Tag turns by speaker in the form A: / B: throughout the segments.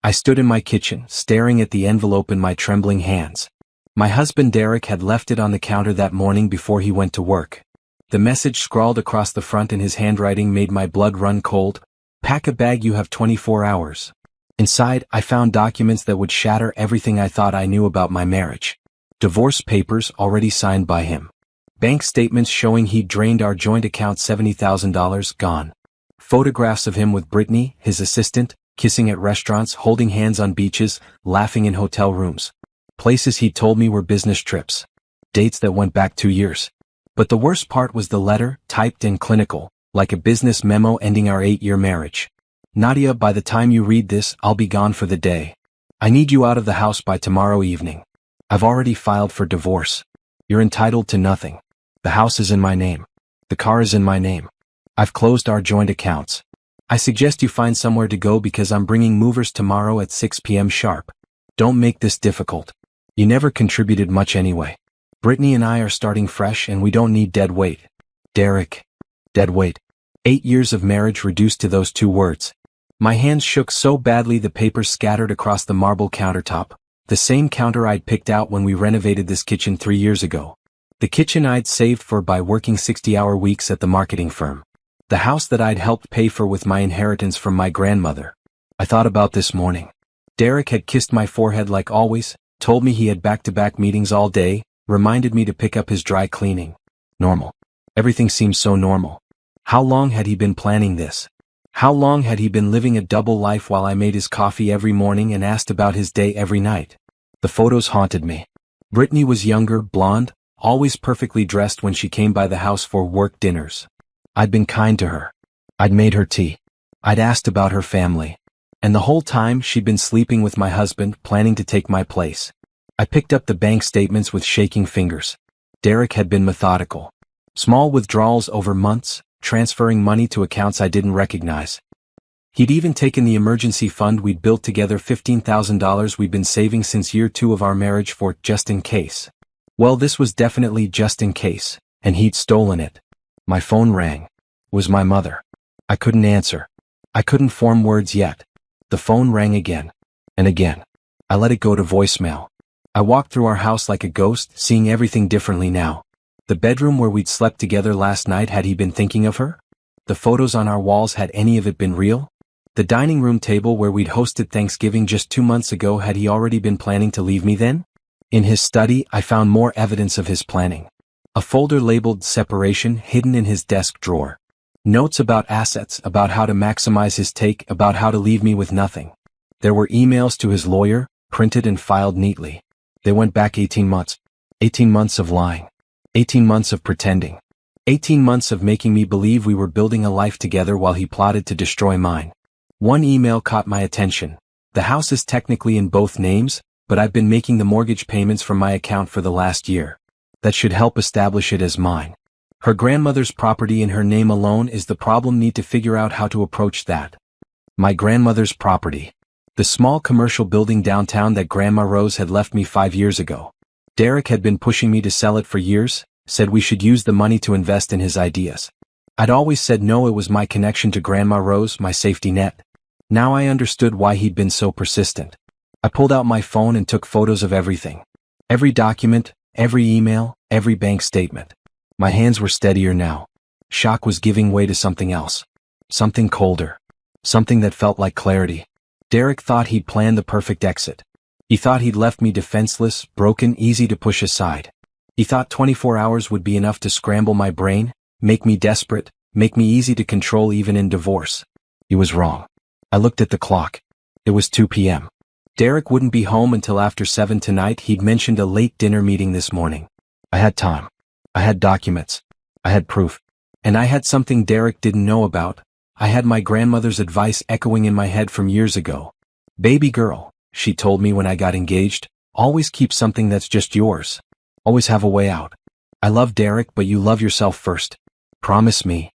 A: I stood in my kitchen, staring at the envelope in my trembling hands. My husband Derek had left it on the counter that morning before he went to work. The message scrawled across the front in his handwriting made my blood run cold. Pack a bag, you have 24 hours. Inside, I found documents that would shatter everything I thought I knew about my marriage. Divorce papers already signed by him. Bank statements showing he'd drained our joint account $70,000 gone. Photographs of him with Brittany, his assistant, kissing at restaurants, holding hands on beaches, laughing in hotel rooms. Places he'd told me were business trips. Dates that went back 2 years. But the worst part was the letter, typed and clinical, like a business memo ending our 8-year marriage. Nadia, by the time you read this, I'll be gone for the day. I need you out of the house by tomorrow evening. I've already filed for divorce. You're entitled to nothing. The house is in my name. The car is in my name. I've closed our joint accounts. I suggest you find somewhere to go because I'm bringing movers tomorrow at 6 p.m. sharp. Don't make this difficult. You never contributed much anyway. Brittany and I are starting fresh and we don't need dead weight. Derek. Dead weight. 8 years of marriage reduced to those 2 words. My hands shook so badly the papers scattered across the marble countertop, the same counter I'd picked out when we renovated this kitchen 3 years ago. The kitchen I'd saved for by working 60-hour weeks at the marketing firm. The house that I'd helped pay for with my inheritance from my grandmother. I thought about this morning. Derek had kissed my forehead like always, told me he had back-to-back meetings all day, reminded me to pick up his dry cleaning. Normal. Everything seemed so normal. How long had he been planning this? How long had he been living a double life while I made his coffee every morning and asked about his day every night? The photos haunted me. Brittany was younger, blonde, always perfectly dressed when she came by the house for work dinners. I'd been kind to her. I'd made her tea. I'd asked about her family. And the whole time she'd been sleeping with my husband, planning to take my place. I picked up the bank statements with shaking fingers. Derek had been methodical. Small withdrawals over months, transferring money to accounts I didn't recognize. He'd even taken the emergency fund we'd built together, $15,000 we'd been saving since year 2 of our marriage for just in case. Well, this was definitely just in case, and he'd stolen it. My phone rang. It was my mother. I couldn't answer. I couldn't form words yet. The phone rang again. And again. I let it go to voicemail. I walked through our house like a ghost, seeing everything differently now. The bedroom where we'd slept together last night, had he been thinking of her? The photos on our walls, had any of it been real? The dining room table where we'd hosted Thanksgiving just 2 months ago, had he already been planning to leave me then? In his study, I found more evidence of his planning. A folder labeled separation hidden in his desk drawer. Notes about assets, about how to maximize his take, about how to leave me with nothing. There were emails to his lawyer, printed and filed neatly. They went back 18 months. 18 months of lying. 18 months of pretending. 18 months of making me believe we were building a life together while he plotted to destroy mine. One email caught my attention. The house is technically in both names, but I've been making the mortgage payments from my account for the last year. That should help establish it as mine. Her grandmother's property in her name alone is the problem. Need to figure out how to approach that. My grandmother's property. The small commercial building downtown that Grandma Rose had left me 5 years ago. Derek had been pushing me to sell it for years, said we should use the money to invest in his ideas. I'd always said no, it was my connection to Grandma Rose, my safety net. Now I understood why he'd been so persistent. I pulled out my phone and took photos of everything. Every document, every email, every bank statement. My hands were steadier now. Shock was giving way to something else. Something colder. Something that felt like clarity. Derek thought he'd planned the perfect exit. He thought he'd left me defenseless, broken, easy to push aside. He thought 24 hours would be enough to scramble my brain, make me desperate, make me easy to control even in divorce. He was wrong. I looked at the clock. It was 2 p.m. Derek wouldn't be home until after 7 tonight. He'd mentioned a late dinner meeting this morning. I had time. I had documents. I had proof. And I had something Derek didn't know about. I had my grandmother's advice echoing in my head from years ago. Baby girl, she told me when I got engaged, always keep something that's just yours. Always have a way out. I love Derek, but you love yourself first. Promise me.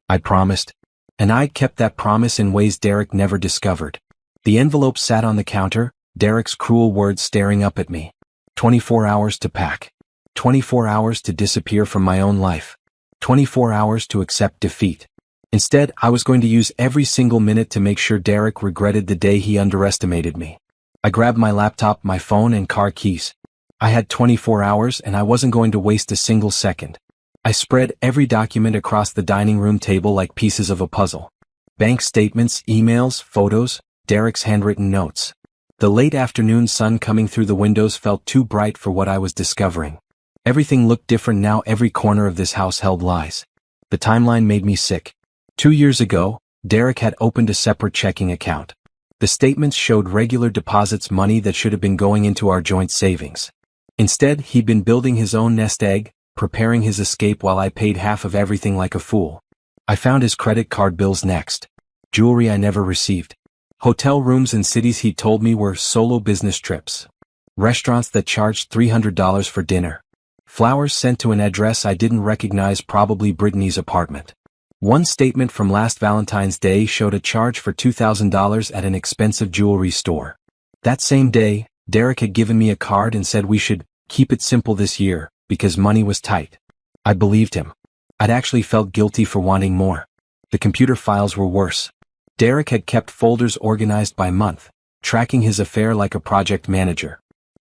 A: I promised. And I kept that promise in ways Derek never discovered. The envelope sat on the counter, Derek's cruel words staring up at me. 24 hours to pack. 24 hours to disappear from my own life. 24 hours to accept defeat. Instead, I was going to use every single minute to make sure Derek regretted the day he underestimated me. I grabbed my laptop, my phone, and car keys. I had 24 hours and I wasn't going to waste a single second. I spread every document across the dining room table like pieces of a puzzle. Bank statements, emails, photos, Derek's handwritten notes. The late afternoon sun coming through the windows felt too bright for what I was discovering. Everything looked different now. Every corner of this house held lies. The timeline made me sick. 2 years ago, Derek had opened a separate checking account. The statements showed regular deposits, money that should have been going into our joint savings. Instead, he'd been building his own nest egg, preparing his escape while I paid half of everything like a fool. I found his credit card bills next. Jewelry I never received. Hotel rooms in cities he told me were solo business trips. Restaurants that charged $300 for dinner. Flowers sent to an address I didn't recognize, probably Brittany's apartment. One statement from last Valentine's Day showed a charge for $2,000 at an expensive jewelry store. That same day, Derek had given me a card and said we should keep it simple this year, because money was tight. I believed him. I'd actually felt guilty for wanting more. The computer files were worse. Derek had kept folders organized by month, tracking his affair like a project manager.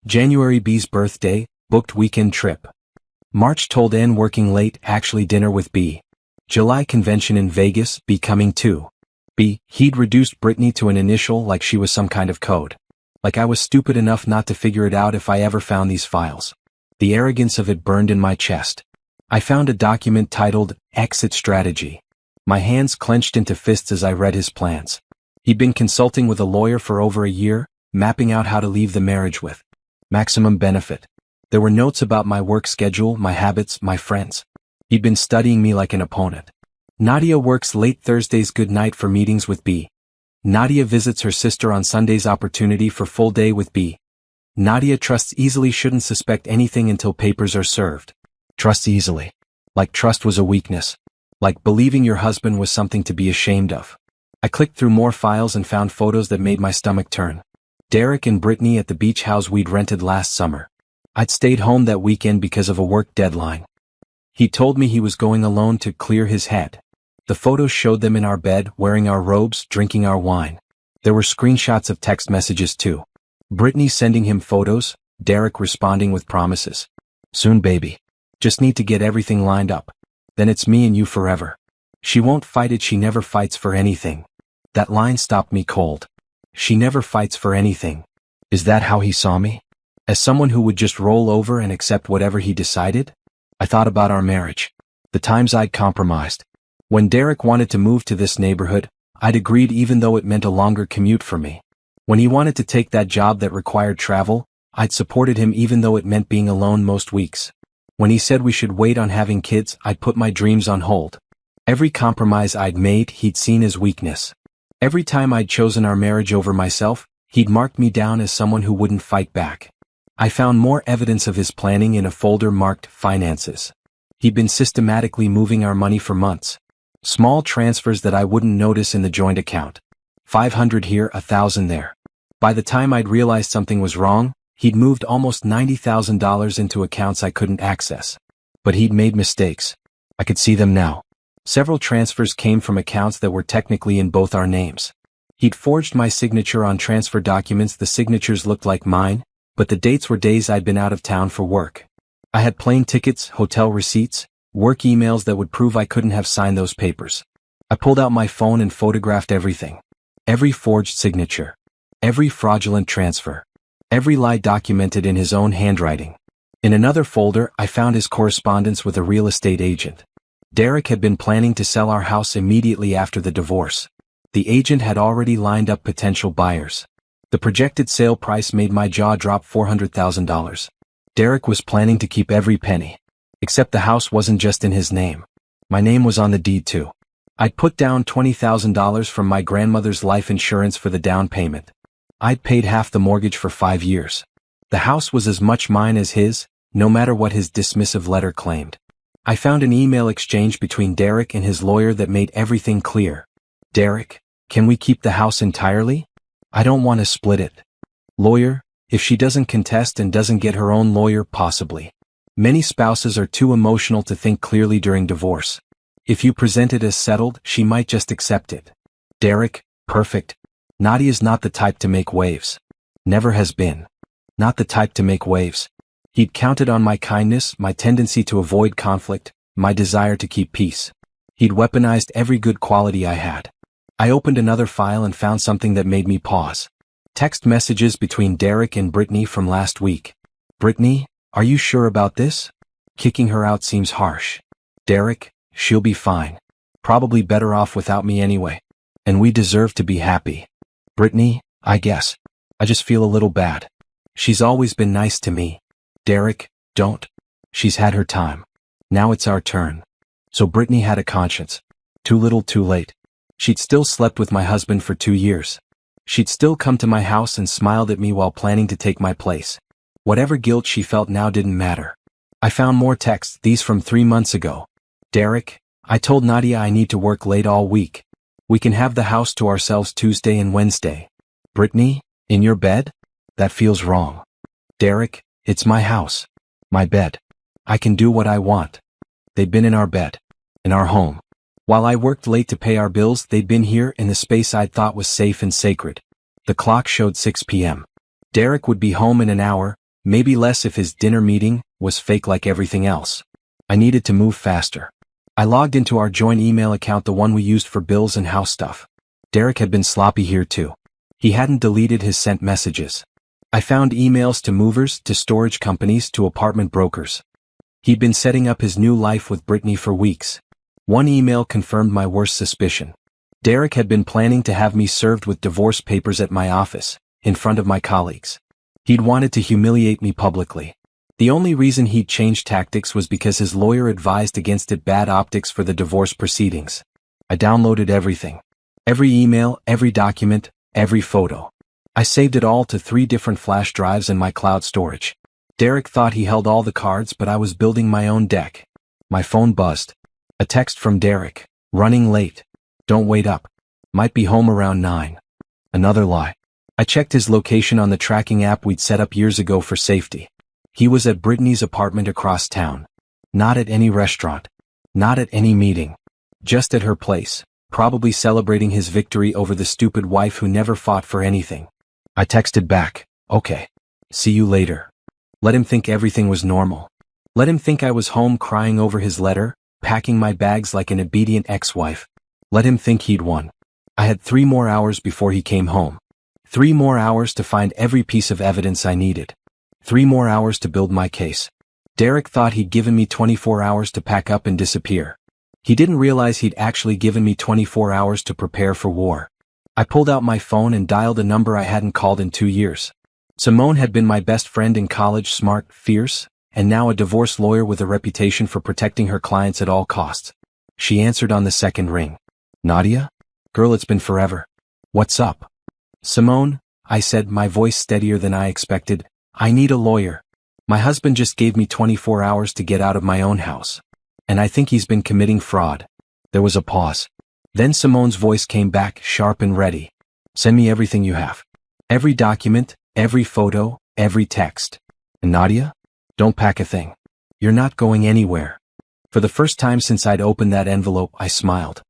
A: January, B's birthday, booked weekend trip. March, told N working late, actually dinner with B. July, convention in Vegas, B coming too. B, he'd reduced Brittany to an initial like she was some kind of code. Like I was stupid enough not to figure it out if I ever found these files. The arrogance of it burned in my chest. I found a document titled Exit Strategy. My hands clenched into fists as I read his plans. He'd been consulting with a lawyer for over a year, mapping out how to leave the marriage with maximum benefit. There were notes about my work schedule, my habits, my friends. He'd been studying me like an opponent. Nadia works late Thursdays, good night for meetings with B. Nadia visits her sister on Sundays, opportunity for full day with B. Nadia trusts easily, shouldn't suspect anything until papers are served. Trust easily. Like trust was a weakness. Like believing your husband was something to be ashamed of. I clicked through more files and found photos that made my stomach turn. Derek and Brittany at the beach house we'd rented last summer. I'd stayed home that weekend because of a work deadline. He told me he was going alone to clear his head. The photos showed them in our bed, wearing our robes, drinking our wine. There were screenshots of text messages too. Brittany sending him photos, Derek responding with promises. Soon, baby. Just need to get everything lined up. Then it's me and you forever. She won't fight it, she never fights for anything. That line stopped me cold. She never fights for anything. Is that how he saw me? As someone who would just roll over and accept whatever he decided? I thought about our marriage. The times I'd compromised. When Derek wanted to move to this neighborhood, I'd agreed even though it meant a longer commute for me. When he wanted to take that job that required travel, I'd supported him even though it meant being alone most weeks. When he said we should wait on having kids, I'd put my dreams on hold. Every compromise I'd made, he'd seen as weakness. Every time I'd chosen our marriage over myself, he'd marked me down as someone who wouldn't fight back. I found more evidence of his planning in a folder marked Finances. He'd been systematically moving our money for months. Small transfers that I wouldn't notice in the joint account. 500 here, 1,000 there. By the time I'd realized something was wrong, he'd moved almost $90,000 into accounts I couldn't access. But he'd made mistakes. I could see them now. Several transfers came from accounts that were technically in both our names. He'd forged my signature on transfer documents. The signatures looked like mine, but the dates were days I'd been out of town for work. I had plane tickets, hotel receipts, work emails that would prove I couldn't have signed those papers. I pulled out my phone and photographed everything. Every forged signature. Every fraudulent transfer. Every lie documented in his own handwriting. In another folder, I found his correspondence with a real estate agent. Derek had been planning to sell our house immediately after the divorce. The agent had already lined up potential buyers. The projected sale price made my jaw drop, $400,000. Derek was planning to keep every penny. Except the house wasn't just in his name. My name was on the deed too. I'd put down $20,000 from my grandmother's life insurance for the down payment. I'd paid half the mortgage for 5 years. The house was as much mine as his, no matter what his dismissive letter claimed. I found an email exchange between Derek and his lawyer that made everything clear. Derek, can we keep the house entirely? I don't want to split it. Lawyer, if she doesn't contest and doesn't get her own lawyer, possibly. Many spouses are too emotional to think clearly during divorce. If you present it as settled, she might just accept it. Derek, perfect. Nadia's not the type to make waves. Never has been. Not the type to make waves. He'd counted on my kindness, my tendency to avoid conflict, my desire to keep peace. He'd weaponized every good quality I had. I opened another file and found something that made me pause. Text messages between Derek and Brittany from last week. Brittany, are you sure about this? Kicking her out seems harsh. Derek, she'll be fine. Probably better off without me anyway. And we deserve to be happy. Brittany, I guess. I just feel a little bad. She's always been nice to me. Derek, don't. She's had her time. Now it's our turn. So Brittany had a conscience. Too little too late. She'd still slept with my husband for 2 years. She'd still come to my house and smiled at me while planning to take my place. Whatever guilt she felt now didn't matter. I found more texts, these from 3 months ago. Derek, I told Nadia I need to work late all week. We can have the house to ourselves Tuesday and Wednesday. Brittany, in your bed? That feels wrong. Derek, it's my house. My bed. I can do what I want. They'd been in our bed. In our home. While I worked late to pay our bills, they'd been here in the space I'd thought was safe and sacred. The clock showed 6 p.m. Derek would be home in an hour, maybe less if his dinner meeting was fake like everything else. I needed to move faster. I logged into our joint email account, the one we used for bills and house stuff. Derek had been sloppy here too. He hadn't deleted his sent messages. I found emails to movers, to storage companies, to apartment brokers. He'd been setting up his new life with Brittany for weeks. One email confirmed my worst suspicion. Derek had been planning to have me served with divorce papers at my office, in front of my colleagues. He'd wanted to humiliate me publicly. The only reason he'd changed tactics was because his lawyer advised against it, bad optics for the divorce proceedings. I downloaded everything. Every email, every document, every photo. I saved it all to 3 different flash drives in my cloud storage. Derek thought he held all the cards, but I was building my own deck. My phone buzzed. A text from Derek. Running late. Don't wait up. Might be home around 9. Another lie. I checked his location on the tracking app we'd set up years ago for safety. He was at Brittany's apartment across town. Not at any restaurant. Not at any meeting. Just at her place, probably celebrating his victory over the stupid wife who never fought for anything. I texted back, okay. See you later. Let him think everything was normal. Let him think I was home crying over his letter, packing my bags like an obedient ex-wife. Let him think he'd won. I had 3 more hours before he came home. 3 more hours to find every piece of evidence I needed. 3 more hours to build my case. Derek thought he'd given me 24 hours to pack up and disappear. He didn't realize he'd actually given me 24 hours to prepare for war. I pulled out my phone and dialed a number I hadn't called in 2 years. Simone had been my best friend in college, smart, fierce, and now a divorce lawyer with a reputation for protecting her clients at all costs. She answered on the second ring. Nadia? Girl, it's been forever. What's up? Simone, I said, my voice steadier than I expected. I need a lawyer. My husband just gave me 24 hours to get out of my own house. And I think he's been committing fraud. There was a pause. Then Simone's voice came back, sharp and ready. Send me everything you have. Every document, every photo, every text. And Nadia? Don't pack a thing. You're not going anywhere. For the first time since I'd opened that envelope, I smiled.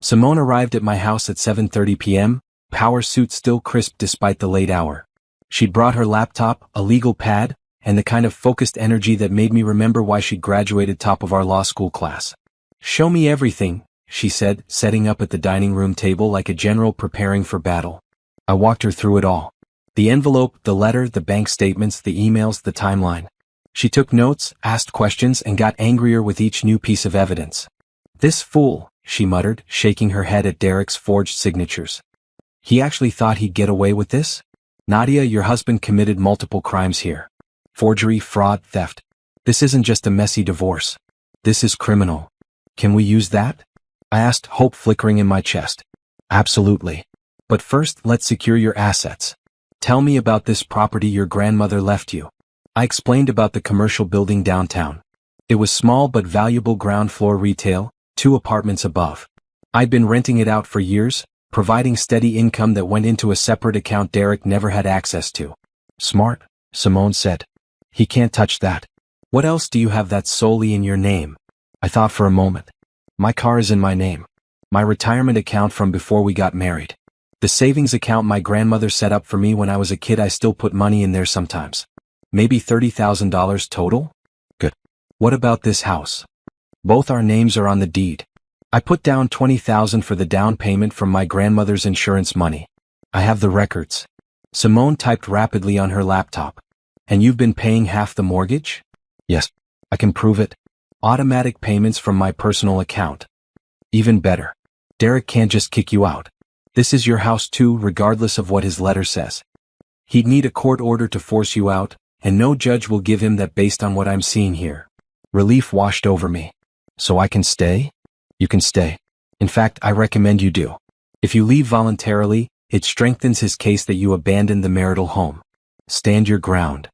A: Simone arrived at my house at 7:30 p.m., power suit still crisp despite the late hour. She'd brought her laptop, a legal pad, and the kind of focused energy that made me remember why she'd graduated top of our law school class. Show me everything, she said, setting up at the dining room table like a general preparing for battle. I walked her through it all. The envelope, the letter, the bank statements, the emails, the timeline. She took notes, asked questions, and got angrier with each new piece of evidence. This fool, she muttered, shaking her head at Derek's forged signatures. He actually thought he'd get away with this? Nadia, your husband committed multiple crimes here. Forgery, fraud, theft. This isn't just a messy divorce. This is criminal. Can we use that? I asked, hope flickering in my chest. Absolutely. But first, let's secure your assets. Tell me about this property your grandmother left you. I explained about the commercial building downtown. It was small but valuable, ground floor retail, 2 apartments above. I'd been renting it out for years, providing steady income that went into a separate account Derek never had access to. Smart, Simone said. He can't touch that. What else do you have that's solely in your name? I thought for a moment. My car is in my name. My retirement account from before we got married. The savings account my grandmother set up for me when I was a kid, I still put money in there sometimes. Maybe $30,000 total? Good. What about this house? Both our names are on the deed. I put down $20,000 for the down payment from my grandmother's insurance money. I have the records. Simone typed rapidly on her laptop. And you've been paying half the mortgage? Yes. I can prove it. Automatic payments from my personal account. Even better. Derek can't just kick you out. This is your house too, regardless of what his letter says. He'd need a court order to force you out, and no judge will give him that based on what I'm seeing here. Relief washed over me. So I can stay? You can stay. In fact, I recommend you do. If you leave voluntarily, it strengthens his case that you abandoned the marital home. Stand your ground.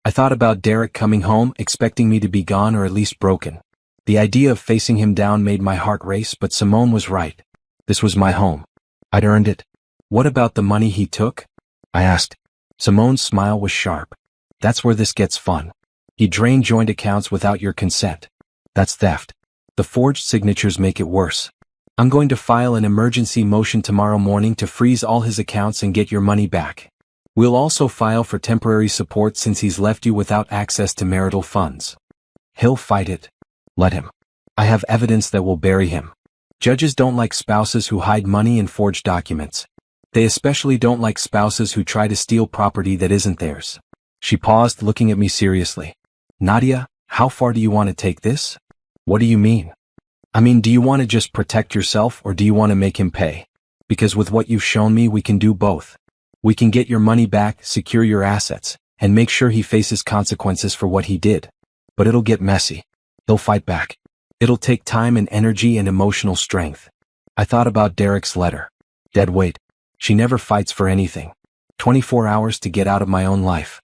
A: I thought about Derek coming home, expecting me to be gone or at least broken. The idea of facing him down made my heart race, but Simone was right. This was my home. I'd earned it. What about the money he took? I asked. Simone's smile was sharp. That's where this gets fun. He drained joint accounts without your consent. That's theft. The forged signatures make it worse. I'm going to file an emergency motion tomorrow morning to freeze all his accounts and get your money back. We'll also file for temporary support since he's left you without access to marital funds. He'll fight it. Let him. I have evidence that will bury him. Judges don't like spouses who hide money and forge documents. They especially don't like spouses who try to steal property that isn't theirs. She paused, looking at me seriously. Nadia, how far do you want to take this? What do you mean? I mean, do you want to just protect yourself or do you want to make him pay? Because with what you've shown me, we can do both. We can get your money back, secure your assets, and make sure he faces consequences for what he did. But it'll get messy. He'll fight back. It'll take time and energy and emotional strength. I thought about Derek's letter. Dead weight. She never fights for anything. 24 hours to get out of my own life.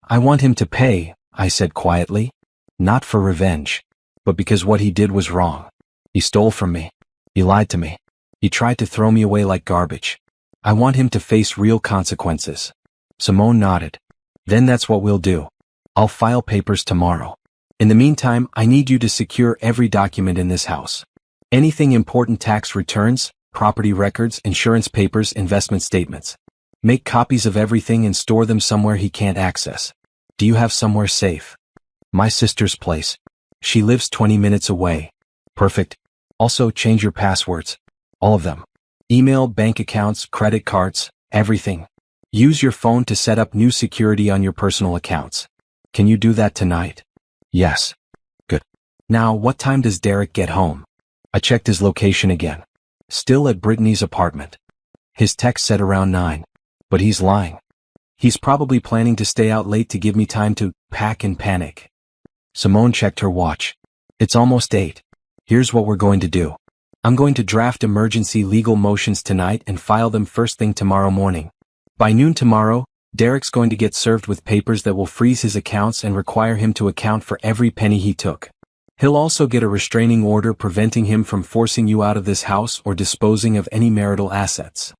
A: I want him to pay, I said quietly. Not for revenge, but because what he did was wrong. He stole from me. He lied to me. He tried to throw me away like garbage. I want him to face real consequences. Simone nodded. Then that's what we'll do. I'll file papers tomorrow. In the meantime, I need you to secure every document in this house. Anything important: tax returns, property records, insurance papers, investment statements. Make copies of everything and store them somewhere he can't access. Do you have somewhere safe? My sister's place. She lives 20 minutes away. Perfect. Also, change your passwords. All of them. Email, bank accounts, credit cards, everything. Use your phone to set up new security on your personal accounts. Can you do that tonight? Yes. Good. Now, what time does Derek get home? I checked his location again. Still at Brittany's apartment. His text said around 9. But he's lying. He's probably planning to stay out late to give me time to pack and panic. Simone checked her watch. It's almost 8. Here's what we're going to do. I'm going to draft emergency legal motions tonight and file them first thing tomorrow morning. By noon tomorrow, Derek's going to get served with papers that will freeze his accounts and require him to account for every penny he took. He'll also get a restraining order preventing him from forcing you out of this house or disposing of any marital assets.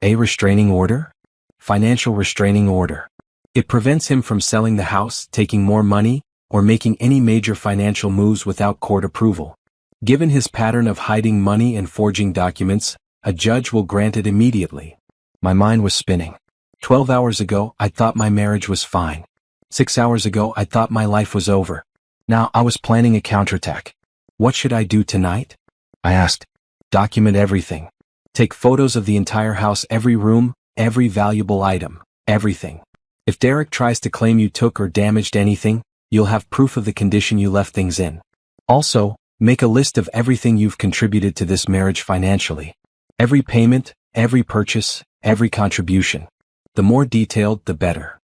A: A restraining order? Financial restraining order. It prevents him from selling the house, taking more money, or making any major financial moves without court approval. Given his pattern of hiding money and forging documents, a judge will grant it immediately. My mind was spinning. 12 hours ago, I thought my marriage was fine. 6 hours ago, I thought my life was over. Now I was planning a counterattack. What should I do tonight? I asked. Document everything. Take photos of the entire house, every room, every valuable item, everything. If Derek tries to claim you took or damaged anything, you'll have proof of the condition you left things in. Also, make a list of everything you've contributed to this marriage financially. Every payment, every purchase, every contribution. The more detailed, the better.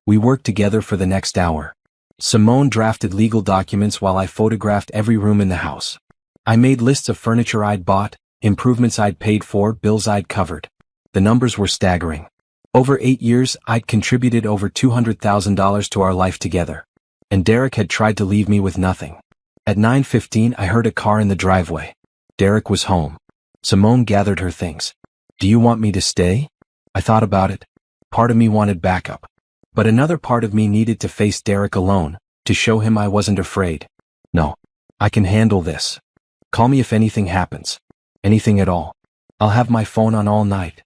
A: We worked together for the next hour. Simone drafted legal documents while I photographed every room in the house. I made lists of furniture I'd bought, improvements I'd paid for, bills I'd covered. The numbers were staggering. Over 8 years, I'd contributed over $200,000 to our life together. And Derek had tried to leave me with nothing. At 9:15, I heard a car in the driveway. Derek was home. Simone gathered her things. Do you want me to stay? I thought about it. Part of me wanted backup. But another part of me needed to face Derek alone, to show him I wasn't afraid. No. I can handle this. Call me if anything happens. Anything at all. I'll have my phone on all night.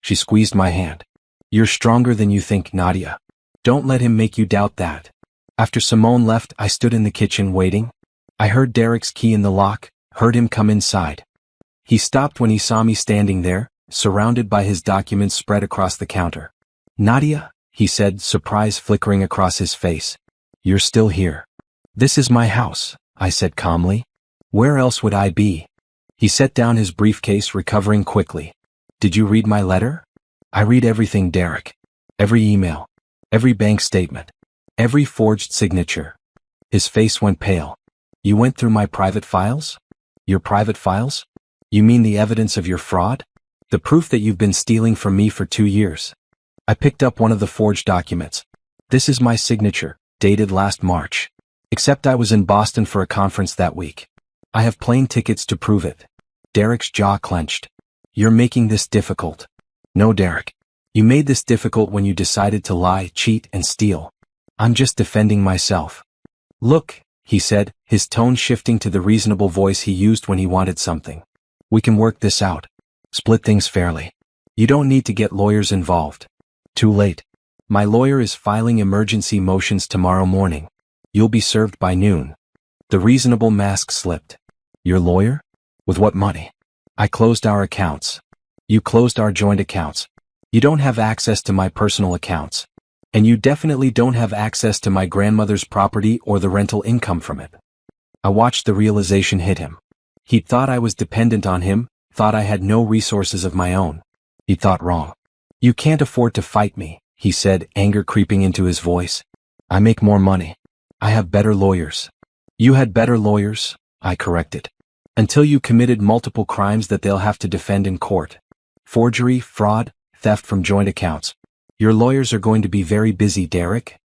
A: She squeezed my hand. You're stronger than you think, Nadia. Don't let him make you doubt that. After Simone left, I stood in the kitchen waiting. I heard Derek's key in the lock, heard him come inside. He stopped when he saw me standing there, surrounded by his documents spread across the counter. Nadia, he said, surprise flickering across his face. You're still here. This is my house, I said calmly. Where else would I be? He set down his briefcase, recovering quickly. Did you read my letter? I read everything, Derek. Every email. Every bank statement. Every forged signature. His face went pale. You went through my private files? Your private files? You mean the evidence of your fraud? The proof that you've been stealing from me for 2 years. I picked up one of the forged documents. This is my signature, dated last March. Except I was in Boston for a conference that week. I have plane tickets to prove it. Derek's jaw clenched. You're making this difficult. No, Derek. You made this difficult when you decided to lie, cheat, and steal. I'm just defending myself. Look, he said, his tone shifting to the reasonable voice he used when he wanted something. We can work this out. Split things fairly. You don't need to get lawyers involved. Too late. My lawyer is filing emergency motions tomorrow morning. You'll be served by noon. The reasonable mask slipped. Your lawyer? With what money? I closed our accounts. You closed our joint accounts. You don't have access to my personal accounts. And you definitely don't have access to my grandmother's property or the rental income from it. I watched the realization hit him. He thought I was dependent on him, thought I had no resources of my own. He thought wrong. You can't afford to fight me, he said, anger creeping into his voice. I make more money. I have better lawyers. You had better lawyers, I corrected. Until you committed multiple crimes that they'll have to defend in court. Forgery, fraud, theft from joint accounts. Your lawyers are going to be very busy, Derek.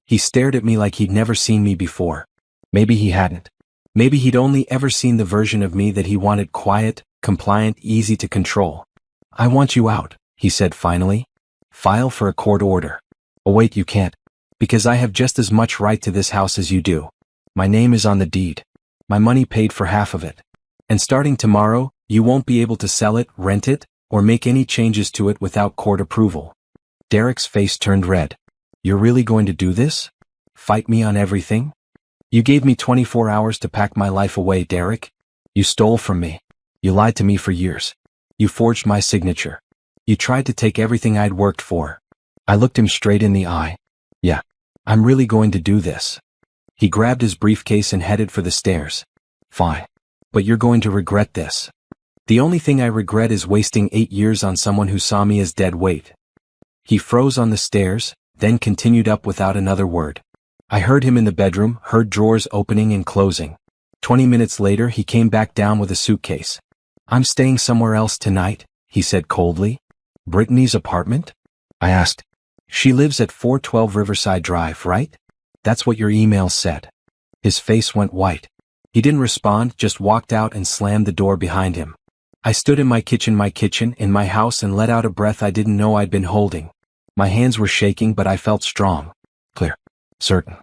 A: He stared at me like he'd never seen me before. Maybe he hadn't. Maybe he'd only ever seen the version of me that he wanted, quiet, compliant, easy to control. I want you out, he said finally. File for a court order. Oh wait, you can't. Because I have just as much right to this house as you do. My name is on the deed. My money paid for half of it. And starting tomorrow, you won't be able to sell it, rent it, or make any changes to it without court approval. Derek's face turned red. You're really going to do this? Fight me on everything? You gave me 24 hours to pack my life away, Derek. You stole from me. You lied to me for years. You forged my signature. You tried to take everything I'd worked for. I looked him straight in the eye. Yeah, I'm really going to do this. He grabbed his briefcase and headed for the stairs. Fine. But you're going to regret this. The only thing I regret is wasting 8 years on someone who saw me as dead weight. He froze on the stairs, then continued up without another word. I heard him in the bedroom, heard drawers opening and closing. 20 minutes later he came back down with a suitcase. I'm staying somewhere else tonight, he said coldly. Brittany's apartment? I asked. She lives at 412 Riverside Drive, right? That's what your email said. His face went white. He didn't respond, just walked out and slammed the door behind him. I stood in my kitchen in my house and let out a breath I didn't know I'd been holding. My hands were shaking but I felt strong. Clear. Certain.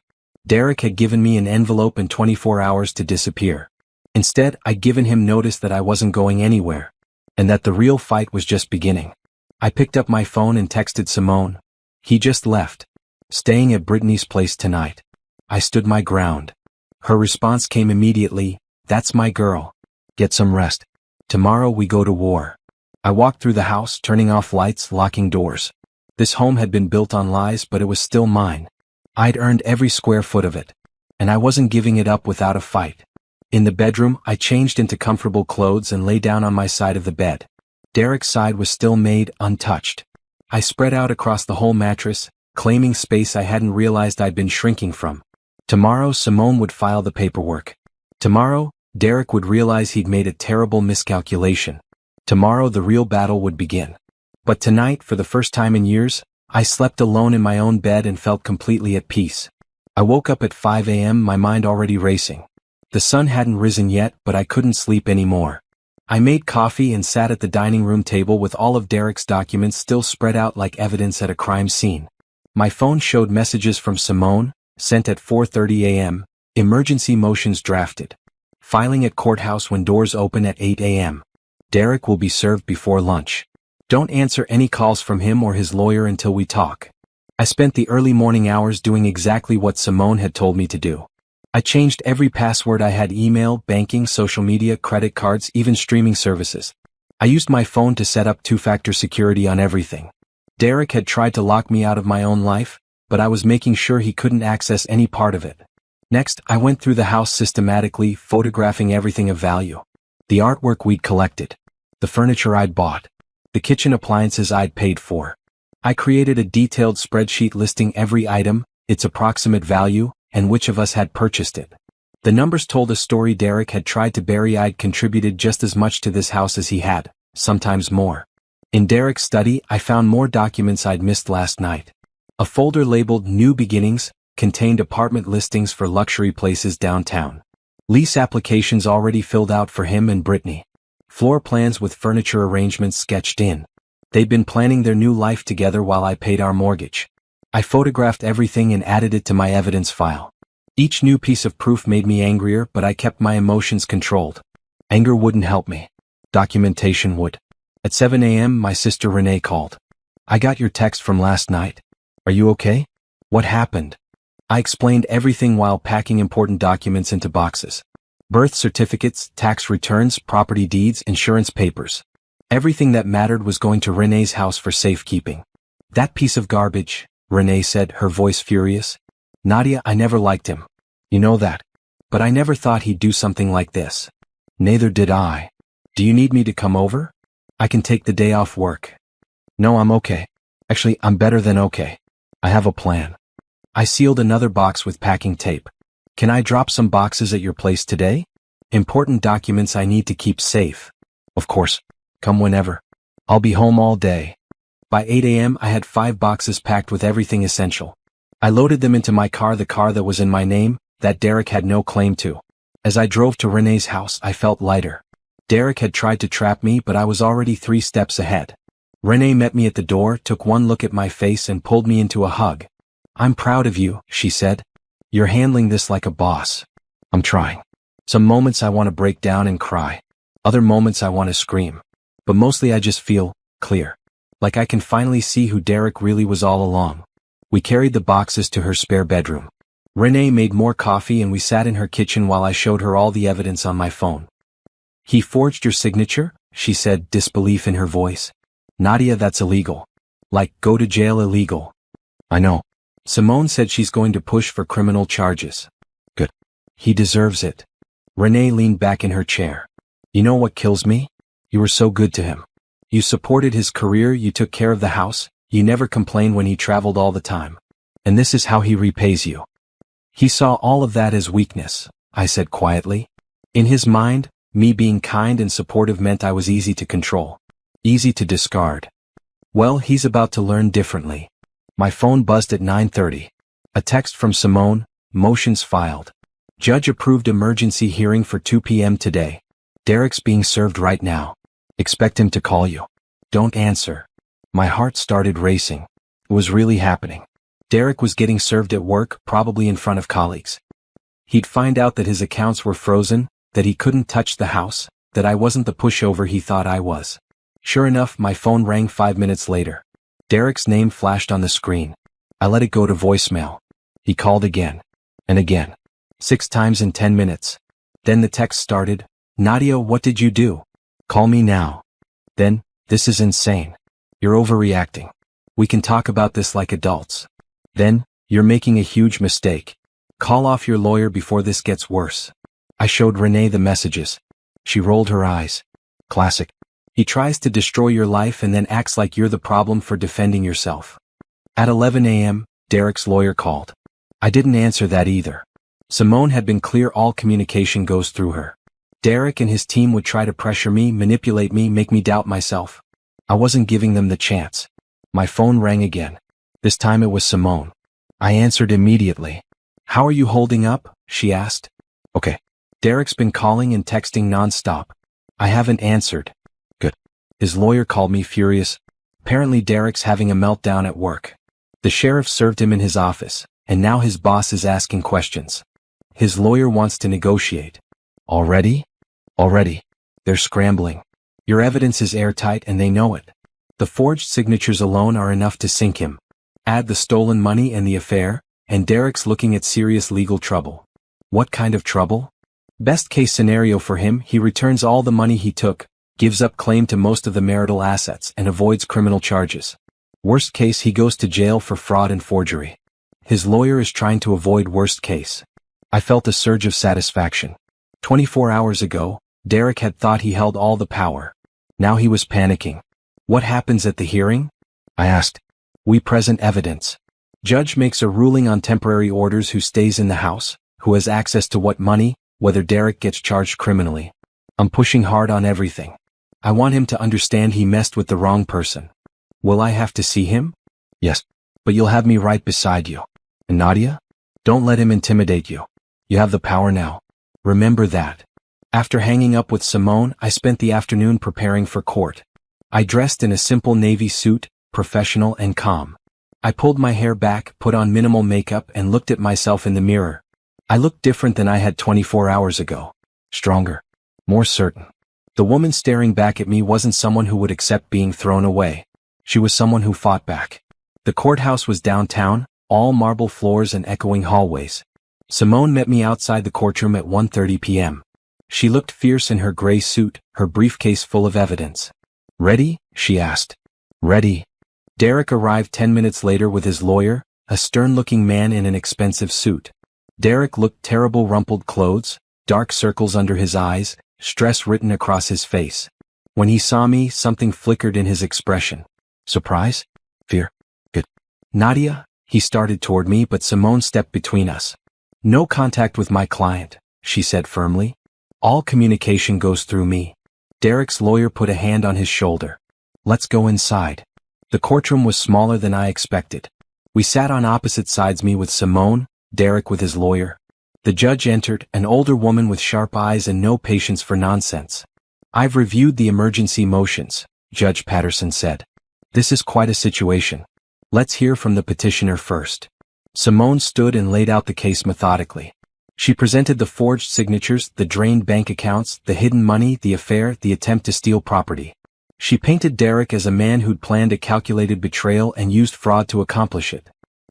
A: Derek had given me an envelope and 24 hours to disappear. Instead, I'd given him notice that I wasn't going anywhere. And that the real fight was just beginning. I picked up my phone and texted Simone. He just left. Staying at Brittany's place tonight. I stood my ground. Her response came immediately. That's my girl. Get some rest. Tomorrow we go to war. I walked through the house, turning off lights, locking doors. This home had been built on lies, but it was still mine. I'd earned every square foot of it. And I wasn't giving it up without a fight. In the bedroom, I changed into comfortable clothes and lay down on my side of the bed. Derek's side was still made, untouched. I spread out across the whole mattress, claiming space I hadn't realized I'd been shrinking from. Tomorrow Simone would file the paperwork. Tomorrow, Derek would realize he'd made a terrible miscalculation. Tomorrow the real battle would begin. But tonight, for the first time in years, I slept alone in my own bed and felt completely at peace. I woke up at 5 a.m., my mind already racing. The sun hadn't risen yet, but I couldn't sleep anymore. I made coffee and sat at the dining room table with all of Derek's documents still spread out like evidence at a crime scene. My phone showed messages from Simone, sent at 4:30 a.m., emergency motions drafted. Filing at courthouse when doors open at 8 a.m. Derek will be served before lunch. Don't answer any calls from him or his lawyer until we talk. I spent the early morning hours doing exactly what Simone had told me to do. I changed every password I had: email, banking, social media, credit cards, even streaming services. I used my phone to set up two-factor security on everything. Derek had tried to lock me out of my own life, but I was making sure he couldn't access any part of it. Next, I went through the house systematically, photographing everything of value. The artwork we'd collected, the furniture I'd bought, the kitchen appliances I'd paid for. I created a detailed spreadsheet listing every item, its approximate value, and which of us had purchased it. The numbers told a story Derek had tried to bury. I'd contributed just as much to this house as he had, sometimes more. In Derek's study, I found more documents I'd missed last night. A folder labeled New Beginnings contained apartment listings for luxury places downtown. Lease applications already filled out for him and Brittany. Floor plans with furniture arrangements sketched in. They'd been planning their new life together while I paid our mortgage. I photographed everything and added it to my evidence file. Each new piece of proof made me angrier, but I kept my emotions controlled. Anger wouldn't help me. Documentation would. At 7 a.m. my sister Renee called. "I got your text from last night. Are you okay? What happened?" I explained everything while packing important documents into boxes. Birth certificates, tax returns, property deeds, insurance papers. Everything that mattered was going to Renee's house for safekeeping. "That piece of garbage," Renee said, her voice furious. "Nadia, I never liked him. You know that. But I never thought he'd do something like this." "Neither did I. Do you need me to come over? I can take the day off work." "No, I'm okay. Actually, I'm better than okay. I have a plan." I sealed another box with packing tape. "Can I drop some boxes at your place today? Important documents I need to keep safe." "Of course. Come whenever. I'll be home all day." By 8 a.m. I had 5 boxes packed with everything essential. I loaded them into my car, the car that was in my name, that Derek had no claim to. As I drove to Renee's house, I felt lighter. Derek had tried to trap me, but I was already 3 steps ahead. Renee met me at the door, took one look at my face and pulled me into a hug. "I'm proud of you," she said. "You're handling this like a boss." "I'm trying. Some moments I want to break down and cry. Other moments I want to scream. But mostly I just feel clear. Like I can finally see who Derek really was all along." We carried the boxes to her spare bedroom. Renee made more coffee and we sat in her kitchen while I showed her all the evidence on my phone. "He forged your signature?" she said, disbelief in her voice. "Nadia, that's illegal. Like, go to jail illegal." "I know. Simone said she's going to push for criminal charges." "Good. He deserves it." Renee leaned back in her chair. "You know what kills me? You were so good to him. You supported his career, you took care of the house, you never complained when he traveled all the time. And this is how he repays you." "He saw all of that as weakness," I said quietly. "In his mind, me being kind and supportive meant I was easy to control. Easy to discard. Well, he's about to learn differently." My phone buzzed at 9:30. A text from Simone, "Motions filed. Judge approved emergency hearing for 2 p.m. today. Derek's being served right now. Expect him to call you. Don't answer." My heart started racing. It was really happening. Derek was getting served at work, probably in front of colleagues. He'd find out that his accounts were frozen, that he couldn't touch the house, that I wasn't the pushover he thought I was. Sure enough, my phone rang 5 minutes later. Derek's name flashed on the screen. I let it go to voicemail. He called again. And again. 6 times in 10 minutes. Then the text started. "Nadia, what did you do? Call me now." Then, "This is insane. You're overreacting. We can talk about this like adults." Then, "You're making a huge mistake. Call off your lawyer before this gets worse." I showed Renee the messages. She rolled her eyes. Classic. He tries to destroy your life and then acts like you're the problem for defending yourself. At 11 a.m., Derek's lawyer called. I didn't answer that either. Simone had been clear all communication goes through her. Derek and his team would try to pressure me, manipulate me, make me doubt myself. I wasn't giving them the chance. My phone rang again. This time it was Simone. I answered immediately. "How are you holding up?" she asked. "Okay." Derek's been calling and texting nonstop. I haven't answered. Good. His lawyer called me furious. Apparently Derek's having a meltdown at work. The sheriff served him in his office, and now his boss is asking questions. His lawyer wants to negotiate. Already? Already. They're scrambling. Your evidence is airtight and they know it. The forged signatures alone are enough to sink him. Add the stolen money and the affair, and Derek's looking at serious legal trouble. What kind of trouble? Best case scenario for him, he returns all the money he took, gives up claim to most of the marital assets and avoids criminal charges. Worst case, he goes to jail for fraud and forgery. His lawyer is trying to avoid worst case. I felt a surge of satisfaction. 24 hours ago, Derek had thought he held all the power. Now he was panicking. What happens at the hearing? I asked. We present evidence. Judge makes a ruling on temporary orders who stays in the house, who has access to what money, whether Derek gets charged criminally. I'm pushing hard on everything. I want him to understand he messed with the wrong person. Will I have to see him? Yes. But you'll have me right beside you. And Nadia? Don't let him intimidate you. You have the power now. Remember that. After hanging up with Simone, I spent the afternoon preparing for court. I dressed in a simple navy suit, professional and calm. I pulled my hair back, put on minimal makeup and looked at myself in the mirror. I looked different than I had 24 hours ago. Stronger. More certain. The woman staring back at me wasn't someone who would accept being thrown away. She was someone who fought back. The courthouse was downtown, all marble floors and echoing hallways. Simone met me outside the courtroom at 1:30 p.m. She looked fierce in her gray suit, her briefcase full of evidence. Ready? She asked. Ready. Derek arrived 10 minutes later with his lawyer, a stern-looking man in an expensive suit. Derek looked terrible, rumpled clothes, dark circles under his eyes, stress written across his face. When he saw me, something flickered in his expression. Surprise? Fear? Good. Nadia? He started toward me, but Simone stepped between us. No contact with my client, she said firmly. All communication goes through me. Derek's lawyer put a hand on his shoulder. Let's go inside. The courtroom was smaller than I expected. We sat on opposite sides, me with Simone, Derek with his lawyer. The judge entered, an older woman with sharp eyes and no patience for nonsense. I've reviewed the emergency motions, Judge Patterson said. This is quite a situation. Let's hear from the petitioner first. Simone stood and laid out the case methodically. She presented the forged signatures, the drained bank accounts, the hidden money, the affair, the attempt to steal property. She painted Derek as a man who'd planned a calculated betrayal and used fraud to accomplish it.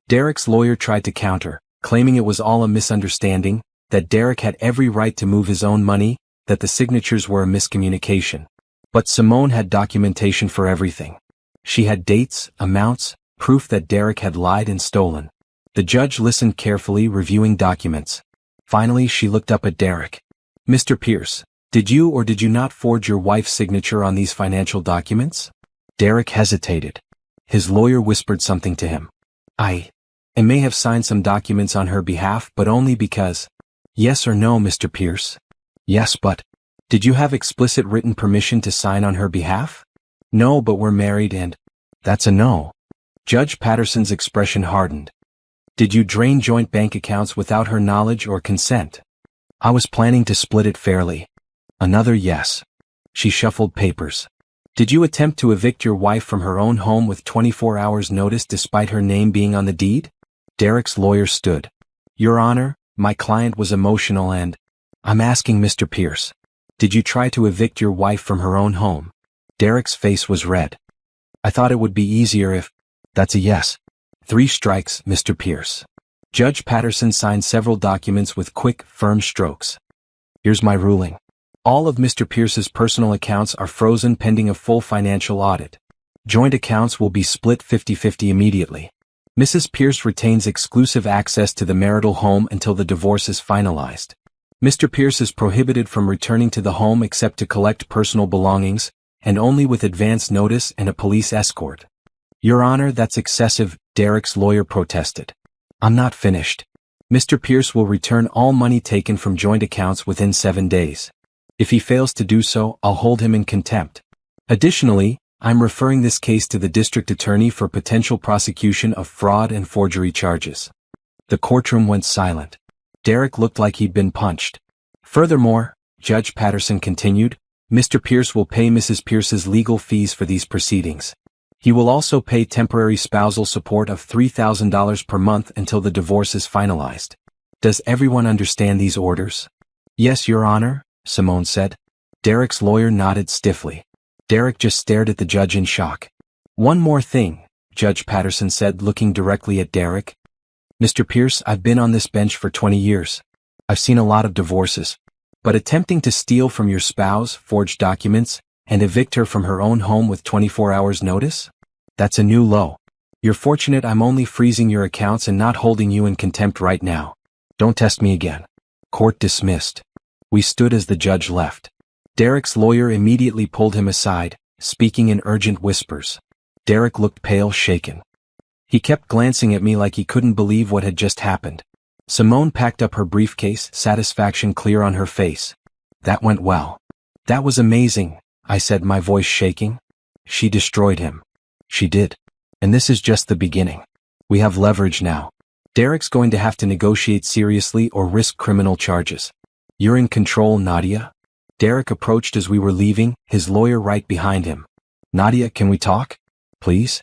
A: Derek's lawyer tried to counter, claiming it was all a misunderstanding, that Derek had every right to move his own money, that the signatures were a miscommunication. But Simone had documentation for everything. She had dates, amounts, proof that Derek had lied and stolen. The judge listened carefully, reviewing documents. Finally, she looked up at Derek. Mr. Pierce, did you or did you not forge your wife's signature on these financial documents? Derek hesitated. His lawyer whispered something to him. I may have signed some documents on her behalf, but only because. Yes or no, Mr. Pierce? Yes, but. Did you have explicit written permission to sign on her behalf? No, but we're married and. That's a no. Judge Patterson's expression hardened. Did you drain joint bank accounts without her knowledge or consent? I was planning to split it fairly. Another yes. She shuffled papers. Did you attempt to evict your wife from her own home with 24 hours notice despite her name being on the deed? Derek's lawyer stood. Your Honor, my client was emotional and. I'm asking Mr. Pierce. Did you try to evict your wife from her own home? Derek's face was red. I thought it would be easier if. That's a yes. 3 strikes, Mr. Pierce. Judge Patterson signed several documents with quick, firm strokes. Here's my ruling. All of Mr. Pierce's personal accounts are frozen pending a full financial audit. Joint accounts will be split 50-50 immediately. Mrs. Pierce retains exclusive access to the marital home until the divorce is finalized. Mr. Pierce is prohibited from returning to the home except to collect personal belongings, and only with advance notice and a police escort. Your Honor, that's excessive, Derek's lawyer protested. I'm not finished. Mr. Pierce will return all money taken from joint accounts within 7 days. If he fails to do so, I'll hold him in contempt. Additionally, I'm referring this case to the district attorney for potential prosecution of fraud and forgery charges. The courtroom went silent. Derek looked like he'd been punched. Furthermore, Judge Patterson continued, Mr. Pierce will pay Mrs. Pierce's legal fees for these proceedings. He will also pay temporary spousal support of $3,000 per month until the divorce is finalized. Does everyone understand these orders? Yes, Your Honor, Simone said. Derek's lawyer nodded stiffly. Derek just stared at the judge in shock. One more thing, Judge Patterson said, looking directly at Derek. Mr. Pierce, I've been on this bench for 20 years. I've seen a lot of divorces. But attempting to steal from your spouse, forge documents, and evict her from her own home with 24 hours notice? That's a new low. You're fortunate I'm only freezing your accounts and not holding you in contempt right now. Don't test me again. Court dismissed. We stood as the judge left. Derek's lawyer immediately pulled him aside, speaking in urgent whispers. Derek looked pale, shaken. He kept glancing at me like he couldn't believe what had just happened. Simone packed up her briefcase, satisfaction clear on her face. That went well. That was amazing, I said, my voice shaking. She destroyed him. She did. And this is just the beginning. We have leverage now. Derek's going to have to negotiate seriously or risk criminal charges. You're in control, Nadia. Derek approached as we were leaving, his lawyer right behind him. Nadia, can we talk? Please?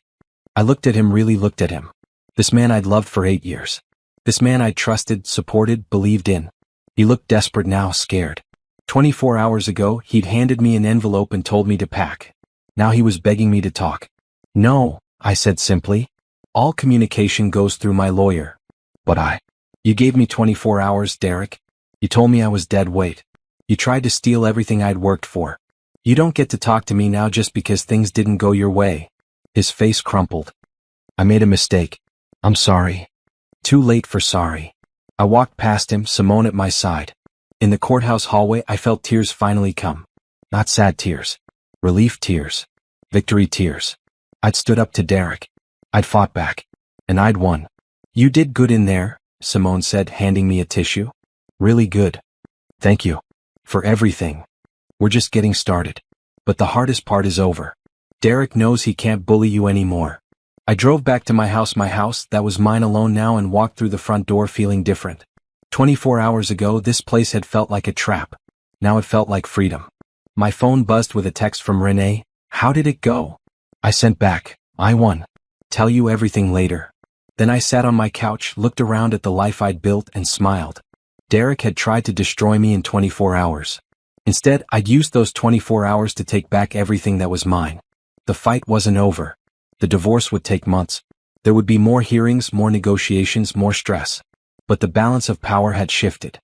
A: I looked at him, really looked at him. This man I'd loved for 8 years. This man I trusted, supported, believed in. He looked desperate now, scared. 24 hours ago, he'd handed me an envelope and told me to pack. Now he was begging me to talk. No, I said simply. All communication goes through my lawyer. But You gave me 24 hours, Derek. You told me I was dead weight. You tried to steal everything I'd worked for. You don't get to talk to me now just because things didn't go your way. His face crumpled. I made a mistake. I'm sorry. Too late for sorry. I walked past him, Simone at my side. In the courthouse hallway, I felt tears finally come. Not sad tears. Relief tears. Victory tears. I'd stood up to Derek. I'd fought back. And I'd won. You did good in there, Simone said, handing me a tissue. Really good. Thank you. For everything. We're just getting started. But the hardest part is over. Derek knows he can't bully you anymore. I drove back to my house that was mine alone now, and walked through the front door feeling different. 24 hours ago, this place had felt like a trap. Now it felt like freedom. My phone buzzed with a text from Renee. How did it go? I sent back, I won. Tell you everything later. Then I sat on my couch, looked around at the life I'd built, and smiled. Derek had tried to destroy me in 24 hours. Instead, I'd used those 24 hours to take back everything that was mine. The fight wasn't over. The divorce would take months. There would be more hearings, more negotiations, more stress. But the balance of power had shifted.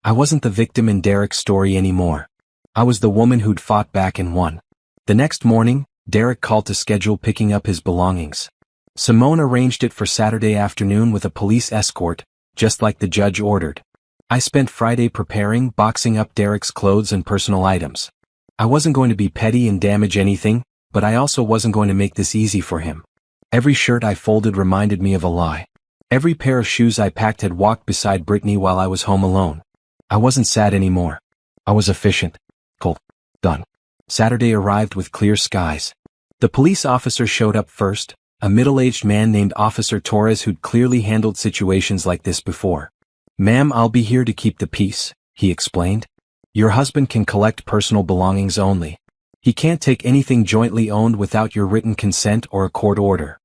A: I wasn't the victim in Derek's story anymore. I was the woman who'd fought back and won. The next morning, Derek called to schedule picking up his belongings. Simone arranged it for Saturday afternoon with a police escort, just like the judge ordered. I spent Friday preparing, boxing up Derek's clothes and personal items. I wasn't going to be petty and damage anything, but I also wasn't going to make this easy for him. Every shirt I folded reminded me of a lie. Every pair of shoes I packed had walked beside Brittany while I was home alone. I wasn't sad anymore. I was efficient. Cool. Done. Saturday arrived with clear skies. The police officer showed up first, a middle-aged man named Officer Torres who'd clearly handled situations like this before. Ma'am, I'll be here to keep the peace, he explained. Your husband can collect personal belongings only. He can't take anything jointly owned without your written consent or a court order.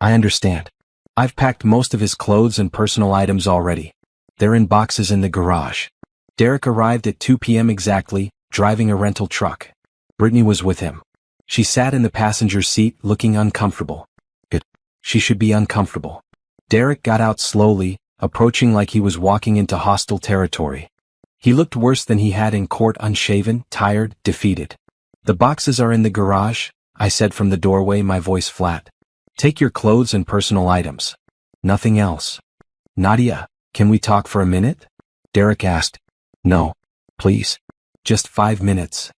A: I understand. I've packed most of his clothes and personal items already. They're in boxes in the garage. Derek arrived at 2 p.m. exactly, driving a rental truck. Brittany was with him. She sat in the passenger seat, looking uncomfortable. Good. She should be uncomfortable. Derek got out slowly, approaching like he was walking into hostile territory. He looked worse than he had in court, unshaven, tired, defeated. The boxes are in the garage, I said from the doorway, my voice flat. Take your clothes and personal items. Nothing else. Nadia, can we talk for a minute? Derek asked. No. Please. Just 5 minutes.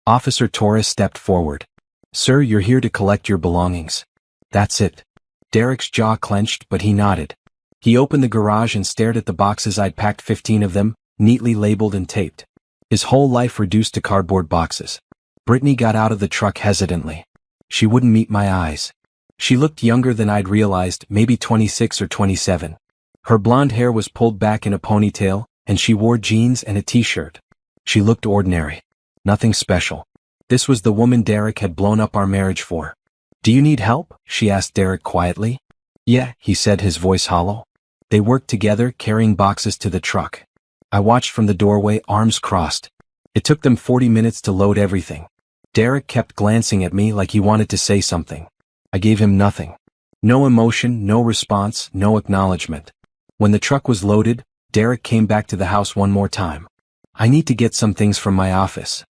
A: Officer Torres stepped forward. Sir, you're here to collect your belongings. That's it. Derek's jaw clenched, but he nodded. He opened the garage and stared at the boxes. I'd packed 15 of them, neatly labeled and taped. His whole life reduced to cardboard boxes. Brittany got out of the truck hesitantly. She wouldn't meet my eyes. She looked younger than I'd realized, maybe 26 or 27. Her blonde hair was pulled back in a ponytail, and she wore jeans and a t-shirt. She looked ordinary. Nothing special. This was the woman Derek had blown up our marriage for. Do you need help? She asked Derek quietly. Yeah, he said, his voice hollow. They worked together, carrying boxes to the truck. I watched from the doorway, arms crossed. It took them 40 minutes to load everything. Derek kept glancing at me like he wanted to say something. I gave him nothing. No emotion, no response, no acknowledgement. When the truck was loaded, Derek came back to the house one more time. I need to get some things from my office.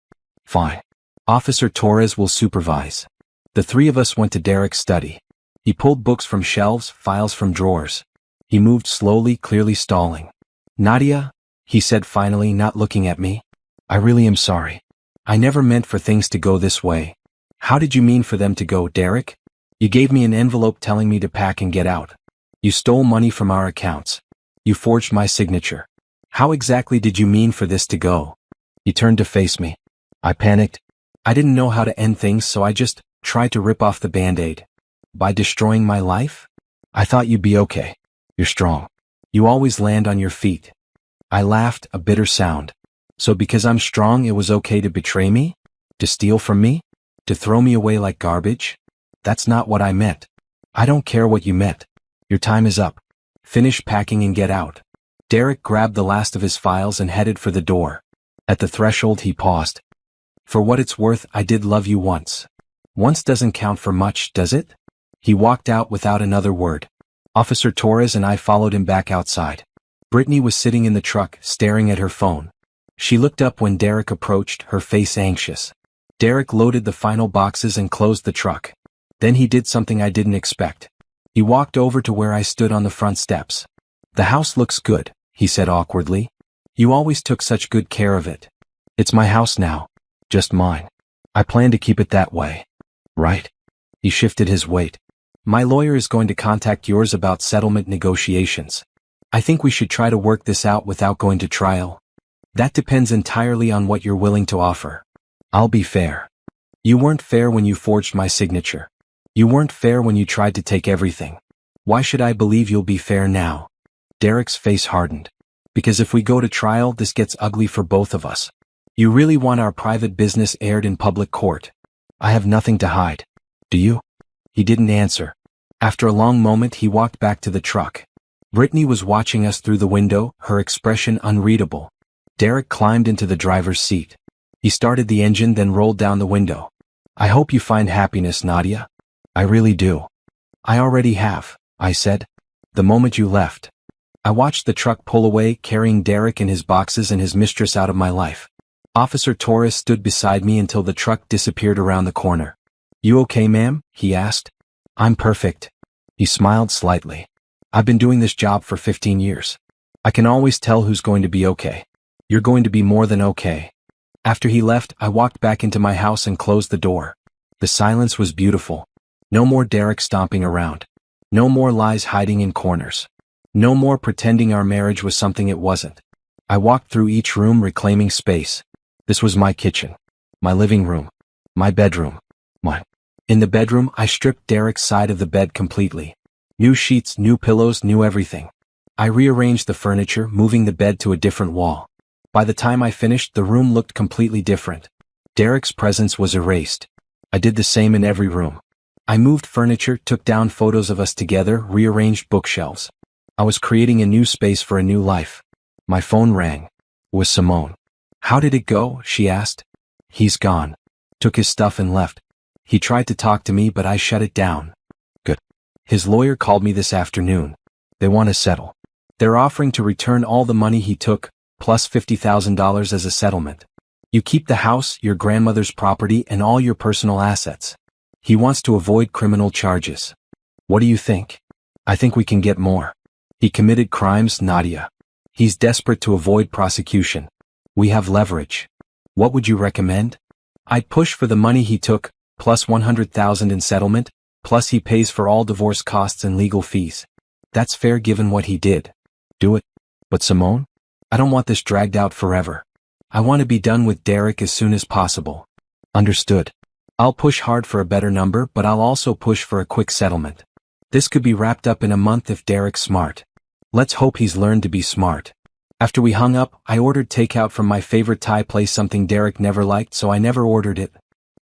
A: Fine. Officer Torres will supervise. The three of us went to Derek's study. He pulled books from shelves, files from drawers. He moved slowly, clearly stalling. Nadia, he said finally, not looking at me. I really am sorry. I never meant for things to go this way. How did you mean for them to go, Derek? You gave me an envelope telling me to pack and get out. You stole money from our accounts. You forged my signature. How exactly did you mean for this to go? He turned to face me. I panicked. I didn't know how to end things, so I just tried to rip off the Band-Aid. By destroying my life? I thought you'd be okay. You're strong. You always land on your feet. I laughed, a bitter sound. So because I'm strong, it was okay to betray me? To steal from me? To throw me away like garbage? That's not what I meant. I don't care what you meant. Your time is up. Finish packing and get out. Derek grabbed the last of his files and headed for the door. At the threshold he paused. For what it's worth, I did love you once. Once doesn't count for much, does it? He walked out without another word. Officer Torres and I followed him back outside. Brittany was sitting in the truck, staring at her phone. She looked up when Derek approached, her face anxious. Derek loaded the final boxes and closed the truck. Then he did something I didn't expect. He walked over to where I stood on the front steps. The house looks good, he said awkwardly. You always took such good care of it. It's my house now. Just mine. I plan to keep it that way. Right? He shifted his weight. My lawyer is going to contact yours about settlement negotiations. I think we should try to work this out without going to trial. That depends entirely on what you're willing to offer. I'll be fair. You weren't fair when you forged my signature. You weren't fair when you tried to take everything. Why should I believe you'll be fair now? Derek's face hardened. Because if we go to trial, this gets ugly for both of us. You really want our private business aired in public court. I have nothing to hide. Do you? He didn't answer. After a long moment, he walked back to the truck. Brittany was watching us through the window, her expression unreadable. Derek climbed into the driver's seat. He started the engine, then rolled down the window. I hope you find happiness, Nadia. I really do. I already have, I said. The moment you left. I watched the truck pull away, carrying Derek and his boxes and his mistress out of my life. Officer Torres stood beside me until the truck disappeared around the corner. You okay, ma'am? He asked. I'm perfect. He smiled slightly. I've been doing this job for 15 years. I can always tell who's going to be okay. You're going to be more than okay. After he left, I walked back into my house and closed the door. The silence was beautiful. No more Derek stomping around. No more lies hiding in corners. No more pretending our marriage was something it wasn't. I walked through each room, reclaiming space. This was my kitchen. My living room. My bedroom. Mine. In the bedroom, I stripped Derek's side of the bed completely. New sheets, new pillows, new everything. I rearranged the furniture, moving the bed to a different wall. By the time I finished, the room looked completely different. Derek's presence was erased. I did the same in every room. I moved furniture, took down photos of us together, rearranged bookshelves. I was creating a new space for a new life. My phone rang. It was Simone. How did it go? She asked. He's gone. Took his stuff and left. He tried to talk to me, but I shut it down. Good. His lawyer called me this afternoon. They want to settle. They're offering to return all the money he took, plus $50,000 as a settlement. You keep the house, your grandmother's property, and all your personal assets. He wants to avoid criminal charges. What do you think? I think we can get more. He committed crimes, Nadia. He's desperate to avoid prosecution. We have leverage. What would you recommend? I'd push for the money he took, plus $100,000 in settlement, plus he pays for all divorce costs and legal fees. That's fair given what he did. Do it. But Simone? I don't want this dragged out forever. I want to be done with Derek as soon as possible. Understood. I'll push hard for a better number, but I'll also push for a quick settlement. This could be wrapped up in a month if Derek's smart. Let's hope he's learned to be smart. After we hung up, I ordered takeout from my favorite Thai place, something Derek never liked, so I never ordered it.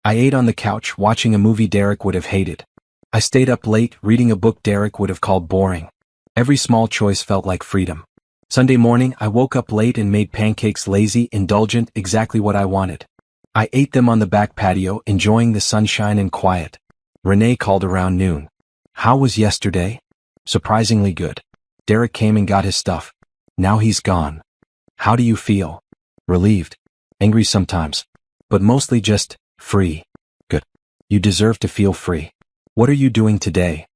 A: I ate on the couch, watching a movie Derek would have hated. I stayed up late, reading a book Derek would have called boring. Every small choice felt like freedom. Sunday morning, I woke up late and made pancakes, lazy, indulgent, exactly what I wanted. I ate them on the back patio, enjoying the sunshine and quiet. Renee called around noon. How was yesterday? Surprisingly good. Derek came and got his stuff. Now he's gone. How do you feel? Relieved. Angry sometimes. But mostly just free. Good. You deserve to feel free. What are you doing today?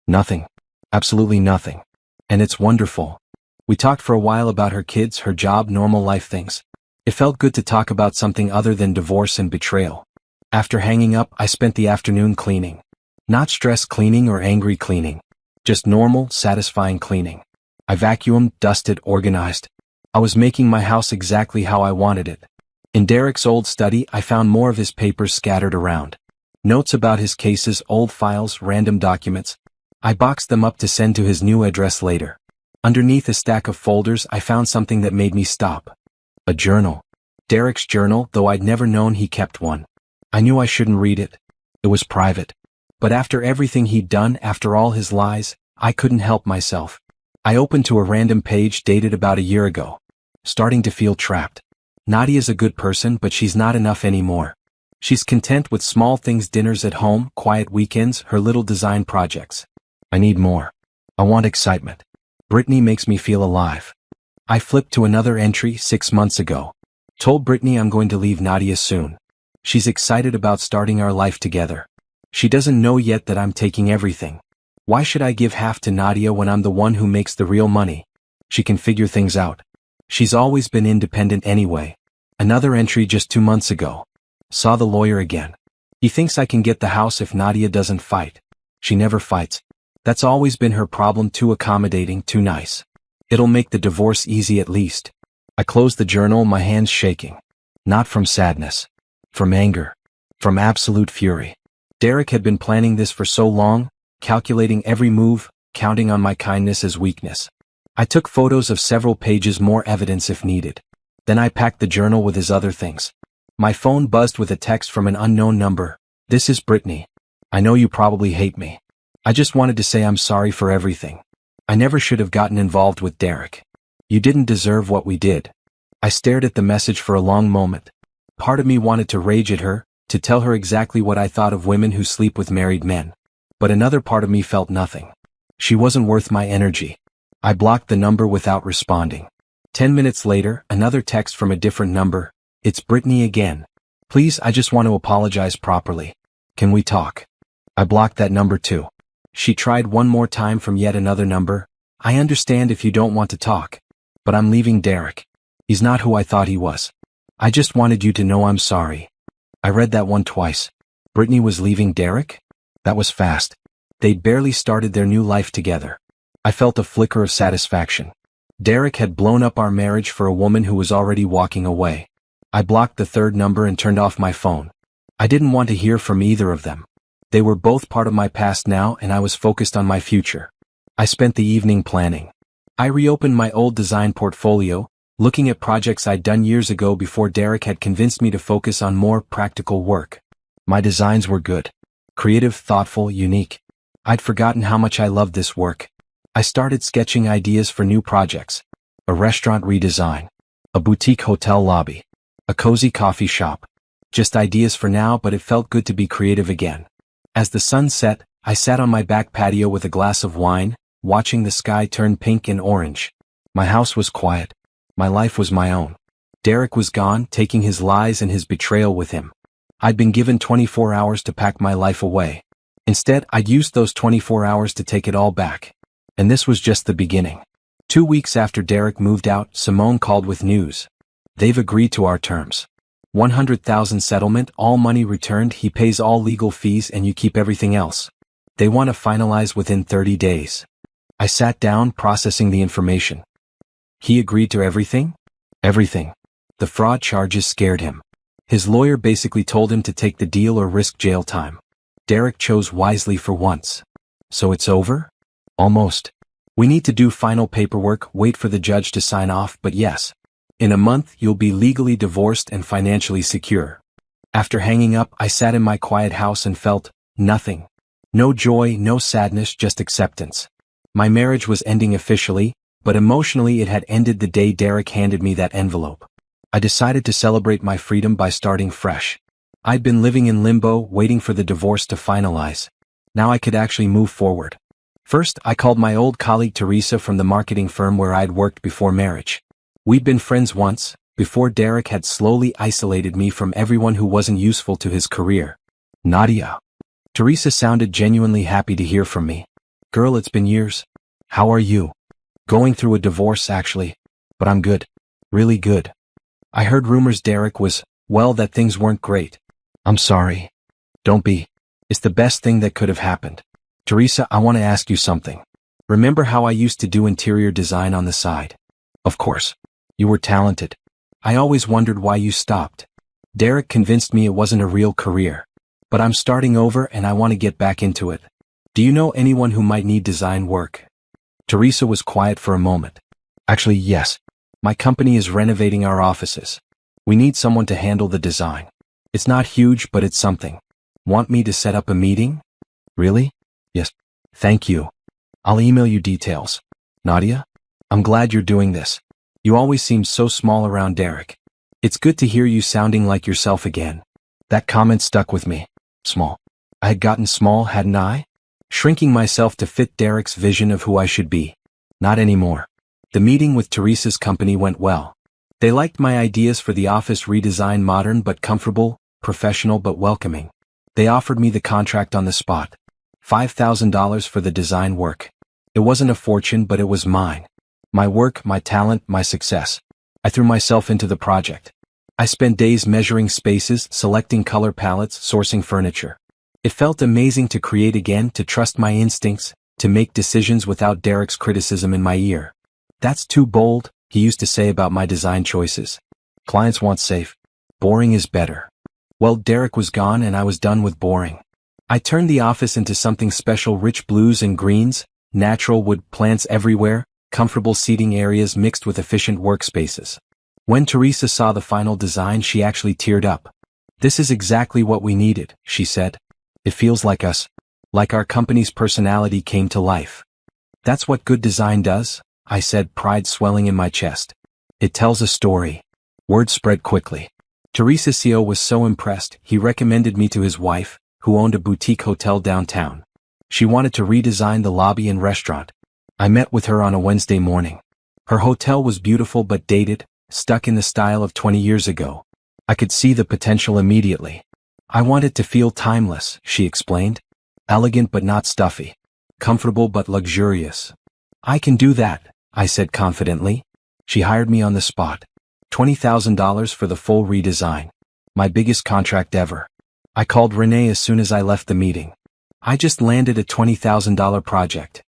A: Nothing. Absolutely nothing. And it's wonderful. We talked for a while about her kids, her job, normal life things. It felt good to talk about something other than divorce and betrayal. After hanging up, I spent the afternoon cleaning. Not stress cleaning or angry cleaning. Just normal, satisfying cleaning. I vacuumed, dusted, organized. I was making my house exactly how I wanted it. In Derek's old study, I found more of his papers scattered around. Notes about his cases, old files, random documents. I boxed them up to send to his new address later. Underneath a stack of folders, I found something that made me stop. A journal. Derek's journal, though I'd never known he kept one. I knew I shouldn't read it. It was private. But after everything he'd done, after all his lies, I couldn't help myself. I opened to a random page dated about a year ago. Starting to feel trapped. Nadia's a good person, but she's not enough anymore. She's content with small things, dinners at home, quiet weekends, her little design projects. I need more. I want excitement. Brittany makes me feel alive. I flipped to another entry 6 months ago. Told Brittany I'm going to leave Nadia soon. She's excited about starting our life together. She doesn't know yet that I'm taking everything. Why should I give half to Nadia when I'm the one who makes the real money? She can figure things out. She's always been independent anyway. Another entry just 2 months ago. Saw the lawyer again. He thinks I can get the house if Nadia doesn't fight. She never fights. That's always been her problem, too accommodating, too nice. It'll make the divorce easy at least. I closed the journal, my hands shaking. Not from sadness. From anger. From absolute fury. Derek had been planning this for so long, calculating every move, counting on my kindness as weakness. I took photos of several pages, more evidence if needed. Then I packed the journal with his other things. My phone buzzed with a text from an unknown number. This is Brittany. I know you probably hate me. I just wanted to say I'm sorry for everything. I never should have gotten involved with Derek. You didn't deserve what we did. I stared at the message for a long moment. Part of me wanted to rage at her, to tell her exactly what I thought of women who sleep with married men. But another part of me felt nothing. She wasn't worth my energy. I blocked the number without responding. 10 minutes later, another text from a different number. It's Brittany again. Please, I just want to apologize properly. Can we talk? I blocked that number too. She tried one more time from yet another number. I understand if you don't want to talk. But I'm leaving Derek. He's not who I thought he was. I just wanted you to know I'm sorry. I read that one twice. Brittany was leaving Derek? That was fast. They'd barely started their new life together. I felt a flicker of satisfaction. Derek had blown up our marriage for a woman who was already walking away. I blocked the third number and turned off my phone. I didn't want to hear from either of them. They were both part of my past now, and I was focused on my future. I spent the evening planning. I reopened my old design portfolio, looking at projects I'd done years ago before Derek had convinced me to focus on more practical work. My designs were good. Creative, thoughtful, unique. I'd forgotten how much I loved this work. I started sketching ideas for new projects. A restaurant redesign. A boutique hotel lobby. A cozy coffee shop. Just ideas for now, but it felt good to be creative again. As the sun set, I sat on my back patio with a glass of wine, watching the sky turn pink and orange. My house was quiet. My life was my own. Derek was gone, taking his lies and his betrayal with him. I'd been given 24 hours to pack my life away. Instead, I'd used those 24 hours to take it all back. And this was just the beginning. 2 weeks after Derek moved out, Simone called with news. They've agreed to our terms. 100,000 settlement, all money returned, he pays all legal fees and you keep everything else. They want to finalize within 30 days. I sat down, processing the information. He agreed to everything? Everything. The fraud charges scared him. His lawyer basically told him to take the deal or risk jail time. Derek chose wisely for once. So it's over? Almost. We need to do final paperwork, wait for the judge to sign off, but yes. In a month, you'll be legally divorced and financially secure. After hanging up, I sat in my quiet house and felt nothing. No joy, no sadness, just acceptance. My marriage was ending officially, but emotionally it had ended the day Derek handed me that envelope. I decided to celebrate my freedom by starting fresh. I'd been living in limbo, waiting for the divorce to finalize. Now I could actually move forward. First, I called my old colleague Teresa from the marketing firm where I'd worked before marriage. We'd been friends once, before Derek had slowly isolated me from everyone who wasn't useful to his career. Nadia. Teresa sounded genuinely happy to hear from me. Girl, it's been years. How are you? Going through a divorce, actually. But I'm good. Really good. I heard rumors Derek was, well, that things weren't great. I'm sorry. Don't be. It's the best thing that could have happened. Teresa, I want to ask you something. Remember how I used to do interior design on the side? Of course. You were talented. I always wondered why you stopped. Derek convinced me it wasn't a real career. But I'm starting over and I want to get back into it. Do you know anyone who might need design work? Teresa was quiet for a moment. Actually, yes. My company is renovating our offices. We need someone to handle the design. It's not huge, but it's something. Want me to set up a meeting? Really? Yes. Thank you. I'll email you details. Nadia? I'm glad you're doing this. You always seemed so small around Derek. It's good to hear you sounding like yourself again. That comment stuck with me. Small. I had gotten small, hadn't I? Shrinking myself to fit Derek's vision of who I should be. Not anymore. The meeting with Teresa's company went well. They liked my ideas for the office redesign, modern but comfortable, professional but welcoming. They offered me the contract on the spot. $5,000 for the design work. It wasn't a fortune, but it was mine. My work, my talent, my success. I threw myself into the project. I spent days measuring spaces, selecting color palettes, sourcing furniture. It felt amazing to create again, to trust my instincts, to make decisions without Derek's criticism in my ear. That's too bold, he used to say about my design choices. Clients want safe. Boring is better. Well, Derek was gone and I was done with boring. I turned the office into something special, rich blues and greens, natural wood, plants everywhere, comfortable seating areas mixed with efficient workspaces. When Teresa saw the final design, she actually teared up. This is exactly what we needed, she said. It feels like us. Like our company's personality came to life. That's what good design does, I said, pride swelling in my chest. It tells a story. Word spread quickly. Teresa's CEO was so impressed, he recommended me to his wife, who owned a boutique hotel downtown. She wanted to redesign the lobby and restaurant. I met with her on a Wednesday morning. Her hotel was beautiful but dated, stuck in the style of 20 years ago. I could see the potential immediately. I wanted to feel timeless, she explained. Elegant but not stuffy. Comfortable but luxurious. I can do that, I said confidently. She hired me on the spot. $20,000 for the full redesign. My biggest contract ever. I called Renee as soon as I left the meeting. I just landed a $20,000 project.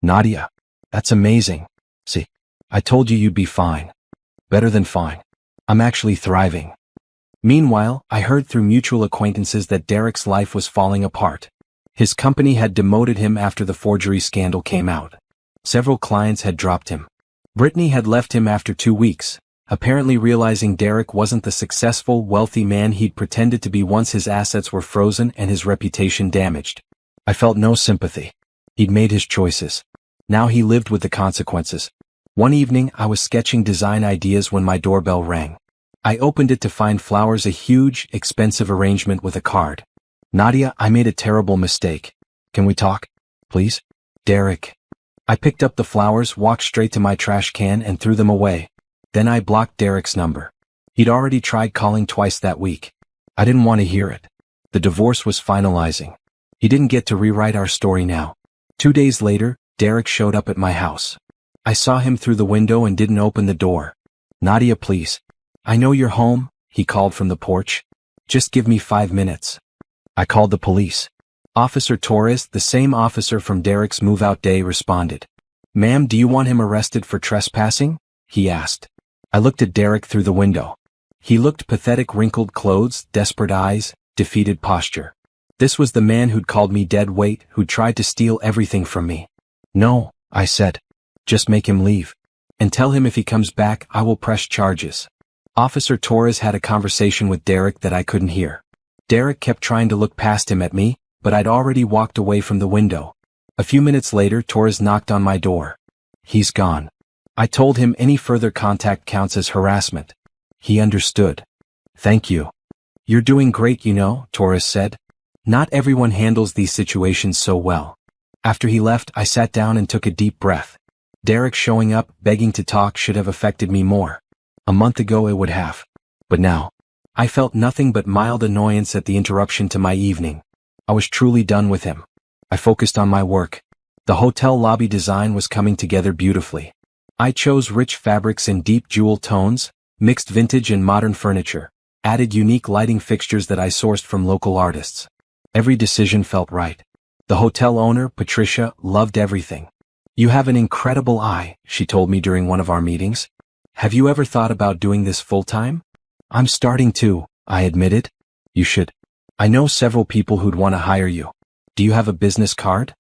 A: Nadia. That's amazing. See, I told you you'd be fine. Better than fine. I'm actually thriving. Meanwhile, I heard through mutual acquaintances that Derek's life was falling apart. His company had demoted him after the forgery scandal came out. Several clients had dropped him. Brittany had left him after 2 weeks, apparently realizing Derek wasn't the successful, wealthy man he'd pretended to be once his assets were frozen and his reputation damaged. I felt no sympathy. He'd made his choices. Now he lived with the consequences. One evening, I was sketching design ideas when my doorbell rang. I opened it to find flowers, a huge, expensive arrangement with a card. Nadia, I made a terrible mistake. Can we talk? Please? Derek. I picked up the flowers, walked straight to my trash can and threw them away. Then I blocked Derek's number. He'd already tried calling twice that week. I didn't want to hear it. The divorce was finalizing. He didn't get to rewrite our story now. 2 days later, Derek showed up at my house. I saw him through the window and didn't open the door. Nadia, please. I know you're home, he called from the porch. Just give me 5 minutes. I called the police. Officer Torres, the same officer from Derek's move-out day, responded. Ma'am, do you want him arrested for trespassing? He asked. I looked at Derek through the window. He looked pathetic, wrinkled clothes, desperate eyes, defeated posture. This was the man who'd called me dead weight, who'd tried to steal everything from me. No, I said. Just make him leave. And tell him if he comes back, I will press charges. Officer Torres had a conversation with Derek that I couldn't hear. Derek kept trying to look past him at me, but I'd already walked away from the window. A few minutes later, Torres knocked on my door. He's gone. I told him any further contact counts as harassment. He understood. Thank you. You're doing great, you know, Torres said. Not everyone handles these situations so well. After he left, I sat down and took a deep breath. Derek showing up, begging to talk should have affected me more. A month ago it would have. But now, I felt nothing but mild annoyance at the interruption to my evening. I was truly done with him. I focused on my work. The hotel lobby design was coming together beautifully. I chose rich fabrics in deep jewel tones, mixed vintage and modern furniture, added unique lighting fixtures that I sourced from local artists. Every decision felt right. The hotel owner, Patricia, loved everything. You have an incredible eye, she told me during one of our meetings. Have you ever thought about doing this full-time? I'm starting to, I admitted. You should. I know several people who'd want to hire you. Do you have a business card?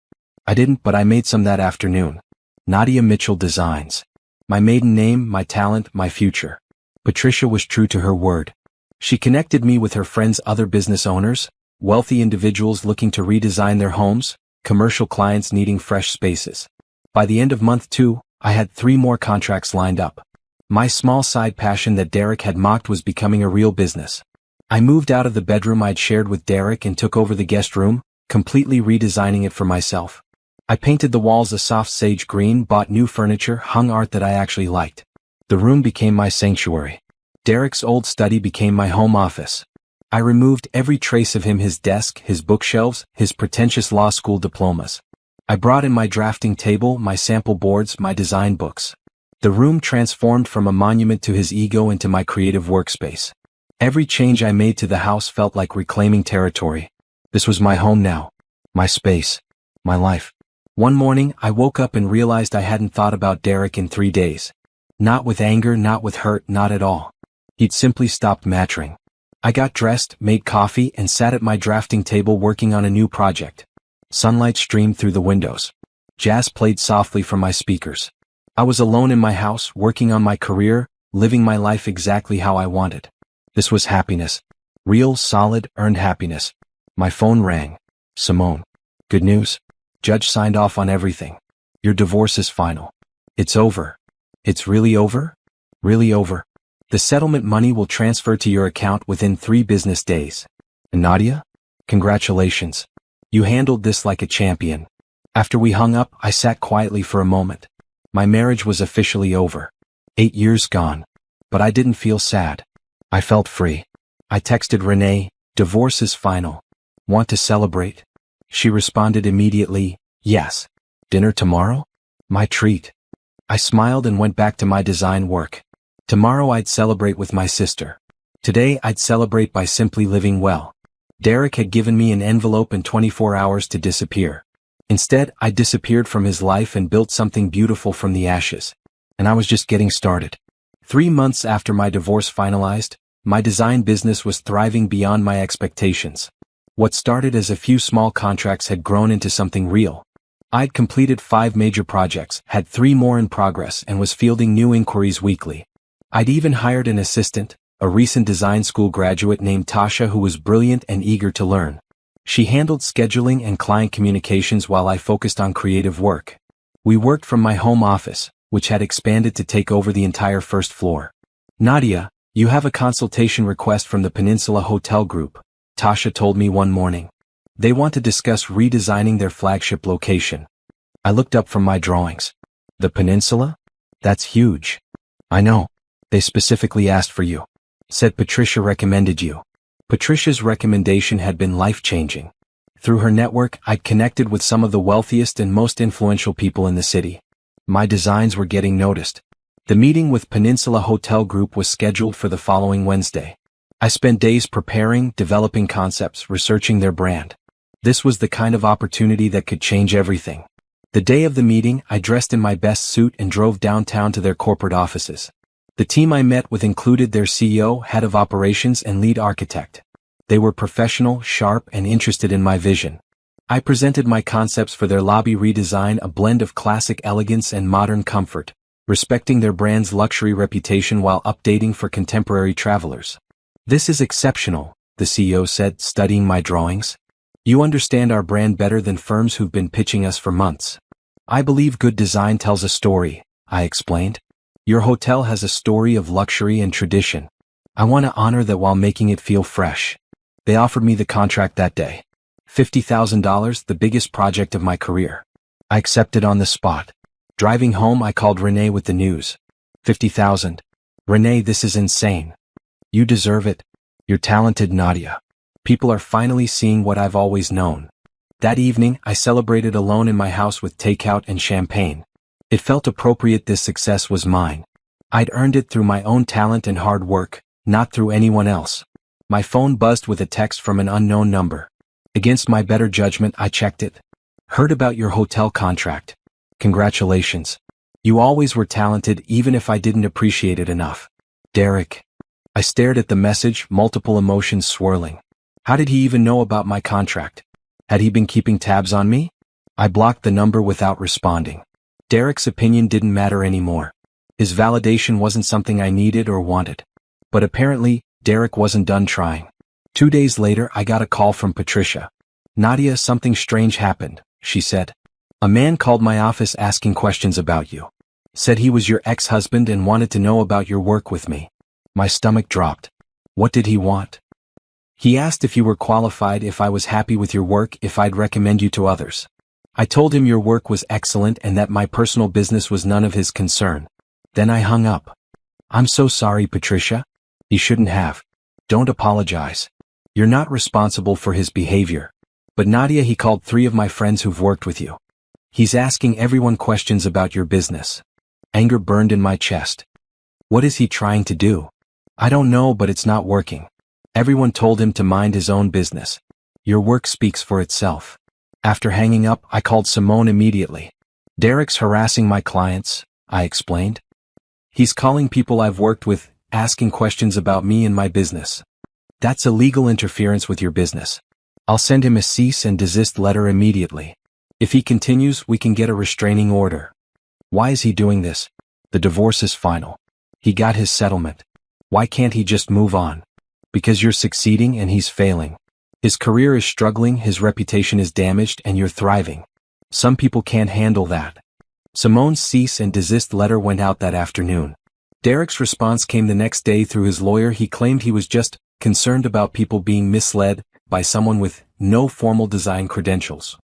A: I didn't, but I made some that afternoon. Nadia Mitchell Designs. My maiden name, my talent, my future. Patricia was true to her word. She connected me with her friends' other business owners, wealthy individuals looking to redesign their homes, commercial clients needing fresh spaces. By the end of month 2, I had 3 more contracts lined up. My small side passion that Derek had mocked was becoming a real business. I moved out of the bedroom I'd shared with Derek and took over the guest room, completely redesigning it for myself. I painted the walls a soft sage green, bought new furniture, hung art that I actually liked. The room became my sanctuary. Derek's old study became my home office. I removed every trace of him, his desk, his bookshelves, his pretentious law school diplomas. I brought in my drafting table, my sample boards, my design books. The room transformed from a monument to his ego into my creative workspace. Every change I made to the house felt like reclaiming territory. This was my home now. My space. My life. One morning, I woke up and realized I hadn't thought about Derek in 3 days. Not with anger, not with hurt, not at all. He'd simply stopped mattering. I got dressed, made coffee, and sat at my drafting table working on a new project. Sunlight streamed through the windows. Jazz played softly from my speakers. I was alone in my house, working on my career, living my life exactly how I wanted. This was happiness. Real, solid, earned happiness. My phone rang. Simone. Good news. Judge signed off on everything. Your divorce is final. It's over. It's really over? Really over. The settlement money will transfer to your account within 3 business days. And Nadia? Congratulations. You handled this like a champion. After we hung up, I sat quietly for a moment. My marriage was officially over. 8 years gone. But I didn't feel sad. I felt free. I texted Renee, divorce is final. Want to celebrate? She responded immediately, yes. Dinner tomorrow? My treat. I smiled and went back to my design work. Tomorrow I'd celebrate with my sister. Today I'd celebrate by simply living well. Derek had given me an envelope and 24 hours to disappear. Instead, I disappeared from his life and built something beautiful from the ashes. And I was just getting started. 3 months after my divorce finalized, my design business was thriving beyond my expectations. What started as a few small contracts had grown into something real. I'd completed 5 major projects, had 3 more in progress, and was fielding new inquiries weekly. I'd even hired an assistant, a recent design school graduate named Tasha who was brilliant and eager to learn. She handled scheduling and client communications while I focused on creative work. We worked from my home office, which had expanded to take over the entire first floor. Nadia, you have a consultation request from the Peninsula Hotel Group, Tasha told me one morning. They want to discuss redesigning their flagship location. I looked up from my drawings. The Peninsula? That's huge. I know. They specifically asked for you. Said Patricia recommended you. Patricia's recommendation had been life-changing. Through her network, I'd connected with some of the wealthiest and most influential people in the city. My designs were getting noticed. The meeting with Peninsula Hotel Group was scheduled for the following Wednesday. I spent days preparing, developing concepts, researching their brand. This was the kind of opportunity that could change everything. The day of the meeting, I dressed in my best suit and drove downtown to their corporate offices. The team I met with included their CEO, head of operations, and lead architect. They were professional, sharp, and interested in my vision. I presented my concepts for their lobby redesign, a blend of classic elegance and modern comfort, respecting their brand's luxury reputation while updating for contemporary travelers. This is exceptional, the CEO said, studying my drawings. You understand our brand better than firms who've been pitching us for months. I believe good design tells a story, I explained. Your hotel has a story of luxury and tradition. I want to honor that while making it feel fresh. They offered me the contract that day. $50,000, the biggest project of my career. I accepted on the spot. Driving home, I called Renee with the news. 50,000. Renee, this is insane. You deserve it. You're talented, Nadia. People are finally seeing what I've always known. That evening, I celebrated alone in my house with takeout and champagne. It felt appropriate. This success was mine. I'd earned it through my own talent and hard work, not through anyone else. My phone buzzed with a text from an unknown number. Against my better judgment, I checked it. Heard about your hotel contract. Congratulations. You always were talented, even if I didn't appreciate it enough. Derek. I stared at the message, multiple emotions swirling. How did he even know about my contract? Had he been keeping tabs on me? I blocked the number without responding. Derek's opinion didn't matter anymore. His validation wasn't something I needed or wanted. But apparently, Derek wasn't done trying. 2 days later, I got a call from Patricia. Nadia, something strange happened, she said. A man called my office asking questions about you. Said he was your ex-husband and wanted to know about your work with me. My stomach dropped. What did he want? He asked if you were qualified, if I was happy with your work, if I'd recommend you to others. I told him your work was excellent and that my personal business was none of his concern. Then I hung up. I'm so sorry, Patricia. He shouldn't have. Don't apologize. You're not responsible for his behavior. But Nadia, he called 3 of my friends who've worked with you. He's asking everyone questions about your business. Anger burned in my chest. What is he trying to do? I don't know, but it's not working. Everyone told him to mind his own business. Your work speaks for itself. After hanging up, I called Simone immediately. Derek's harassing my clients, I explained. He's calling people I've worked with, asking questions about me and my business. That's illegal interference with your business. I'll send him a cease and desist letter immediately. If he continues, we can get a restraining order. Why is he doing this? The divorce is final. He got his settlement. Why can't he just move on? Because you're succeeding and he's failing. His career is struggling, his reputation is damaged, and you're thriving. Some people can't handle that. Simone's cease and desist letter went out that afternoon. Derek's response came the next day through his lawyer. He claimed he was just concerned about people being misled by someone with no formal design credentials.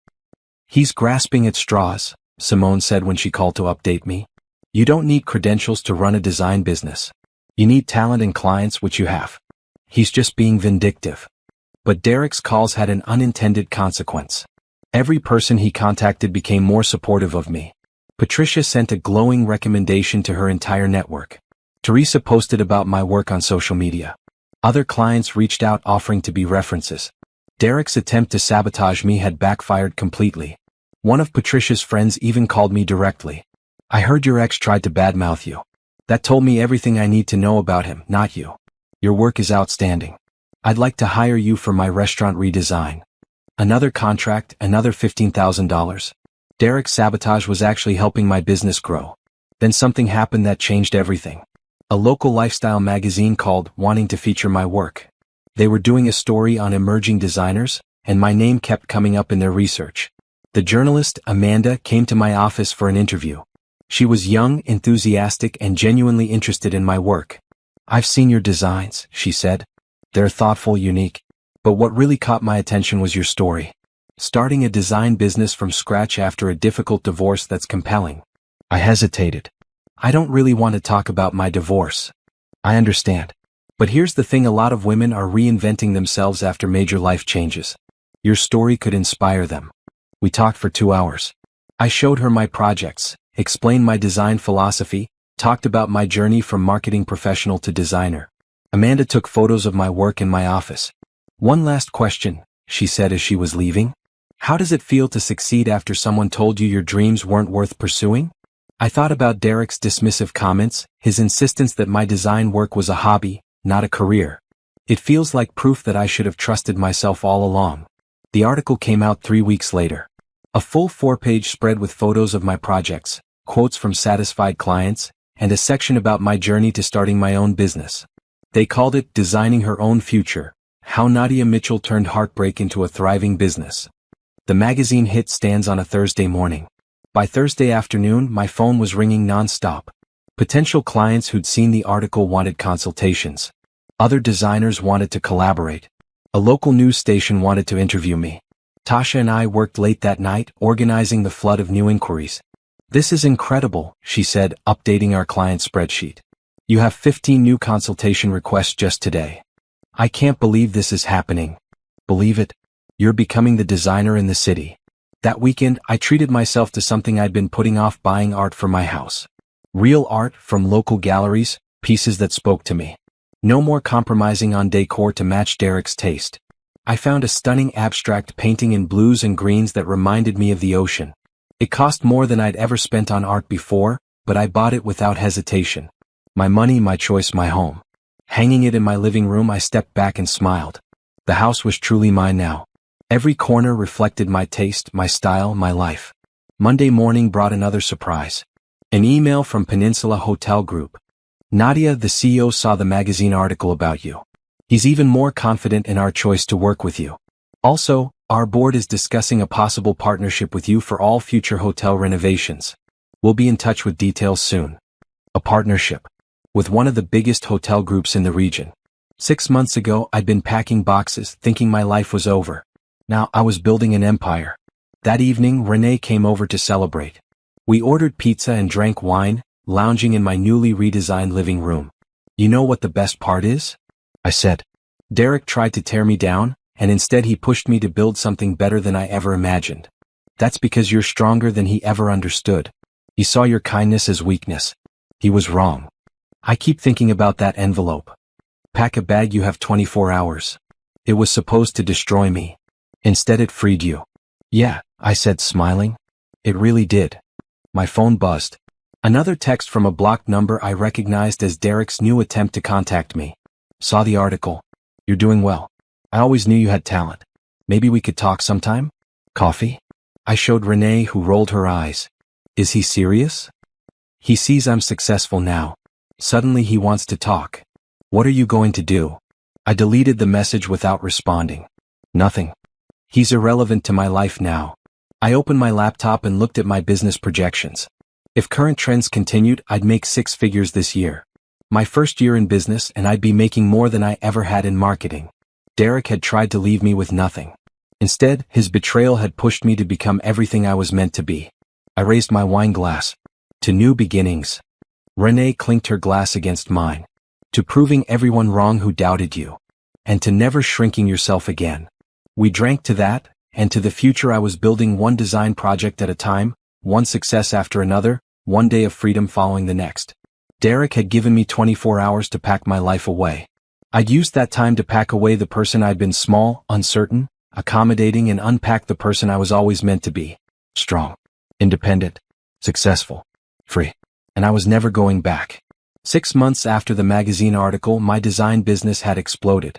A: He's grasping at straws, Simone said when she called to update me. You don't need credentials to run a design business. You need talent and clients, which you have. He's just being vindictive. But Derek's calls had an unintended consequence. Every person he contacted became more supportive of me. Patricia sent a glowing recommendation to her entire network. Teresa posted about my work on social media. Other clients reached out offering to be references. Derek's attempt to sabotage me had backfired completely. One of Patricia's friends even called me directly. I heard your ex tried to badmouth you. That told me everything I need to know about him, not you. Your work is outstanding. I'd like to hire you for my restaurant redesign. Another contract, another $15,000. Derek's sabotage was actually helping my business grow. Then something happened that changed everything. A local lifestyle magazine called, wanting to feature my work. They were doing a story on emerging designers, and my name kept coming up in their research. The journalist, Amanda, came to my office for an interview. She was young, enthusiastic, and genuinely interested in my work. I've seen your designs, she said. They're thoughtful, unique. But what really caught my attention was your story. Starting a design business from scratch after a difficult divorce, that's compelling. I hesitated. I don't really want to talk about my divorce. I understand. But here's the thing, a lot of women are reinventing themselves after major life changes. Your story could inspire them. We talked for 2 hours. I showed her my projects, explained my design philosophy, talked about my journey from marketing professional to designer. Amanda took photos of my work in my office. One last question, she said as she was leaving. How does it feel to succeed after someone told you your dreams weren't worth pursuing? I thought about Derek's dismissive comments, his insistence that my design work was a hobby, not a career. It feels like proof that I should have trusted myself all along. The article came out 3 weeks later. A full 4-page spread with photos of my projects, quotes from satisfied clients, and a section about my journey to starting my own business. They called it Designing Her Own Future, How Nadia Mitchell Turned Heartbreak into a Thriving Business. The magazine hit stands on a Thursday morning. By Thursday afternoon, my phone was ringing non-stop. Potential clients who'd seen the article wanted consultations. Other designers wanted to collaborate. A local news station wanted to interview me. Tasha and I worked late that night, organizing the flood of new inquiries. "This is incredible," she said, updating our client spreadsheet. "You have 15 new consultation requests just today. I can't believe this is happening." "Believe it? You're becoming the designer in the city." That weekend, I treated myself to something I'd been putting off: buying art for my house. Real art from local galleries, pieces that spoke to me. No more compromising on decor to match Derek's taste. I found a stunning abstract painting in blues and greens that reminded me of the ocean. It cost more than I'd ever spent on art before, but I bought it without hesitation. My money, my choice, my home. Hanging it in my living room, I stepped back and smiled. The house was truly mine now. Every corner reflected my taste, my style, my life. Monday morning brought another surprise. An email from Peninsula Hotel Group. "Nadia, the CEO, saw the magazine article about you. He's even more confident in our choice to work with you. Also, our board is discussing a possible partnership with you for all future hotel renovations. We'll be in touch with details soon." A partnership with one of the biggest hotel groups in the region. 6 months ago, I'd been packing boxes, thinking my life was over. Now I was building an empire. That evening, Renee came over to celebrate. We ordered pizza and drank wine, lounging in my newly redesigned living room. "You know what the best part is?" I said. "Derek tried to tear me down, and instead he pushed me to build something better than I ever imagined. That's because you're stronger than he ever understood. He saw your kindness as weakness. He was wrong." I keep thinking about that envelope. "Pack a bag, you have 24 hours. It was supposed to destroy me. Instead it freed you." "Yeah," I said, smiling. "It really did." My phone buzzed. Another text from a blocked number I recognized as Derek's new attempt to contact me. "Saw the article. You're doing well. I always knew you had talent. Maybe we could talk sometime? Coffee?" I showed Renee, who rolled her eyes. "Is he serious?" "He sees I'm successful now. Suddenly he wants to talk." "What are you going to do?" I deleted the message without responding. "Nothing. He's irrelevant to my life now." I opened my laptop and looked at my business projections. If current trends continued, I'd make 6 figures this year. My first year in business, and I'd be making more than I ever had in marketing. Derek had tried to leave me with nothing. Instead, his betrayal had pushed me to become everything I was meant to be. I raised my wine glass. To new beginnings. Renee clinked her glass against mine. To proving everyone wrong who doubted you. And to never shrinking yourself again. We drank to that, and to the future I was building, one design project at a time, one success after another, one day of freedom following the next. Derek had given me 24 hours to pack my life away. I'd used that time to pack away the person I'd been: small, uncertain, accommodating, and unpack the person I was always meant to be. Strong, independent, successful, free. And I was never going back. 6 months after the magazine article, my design business had exploded.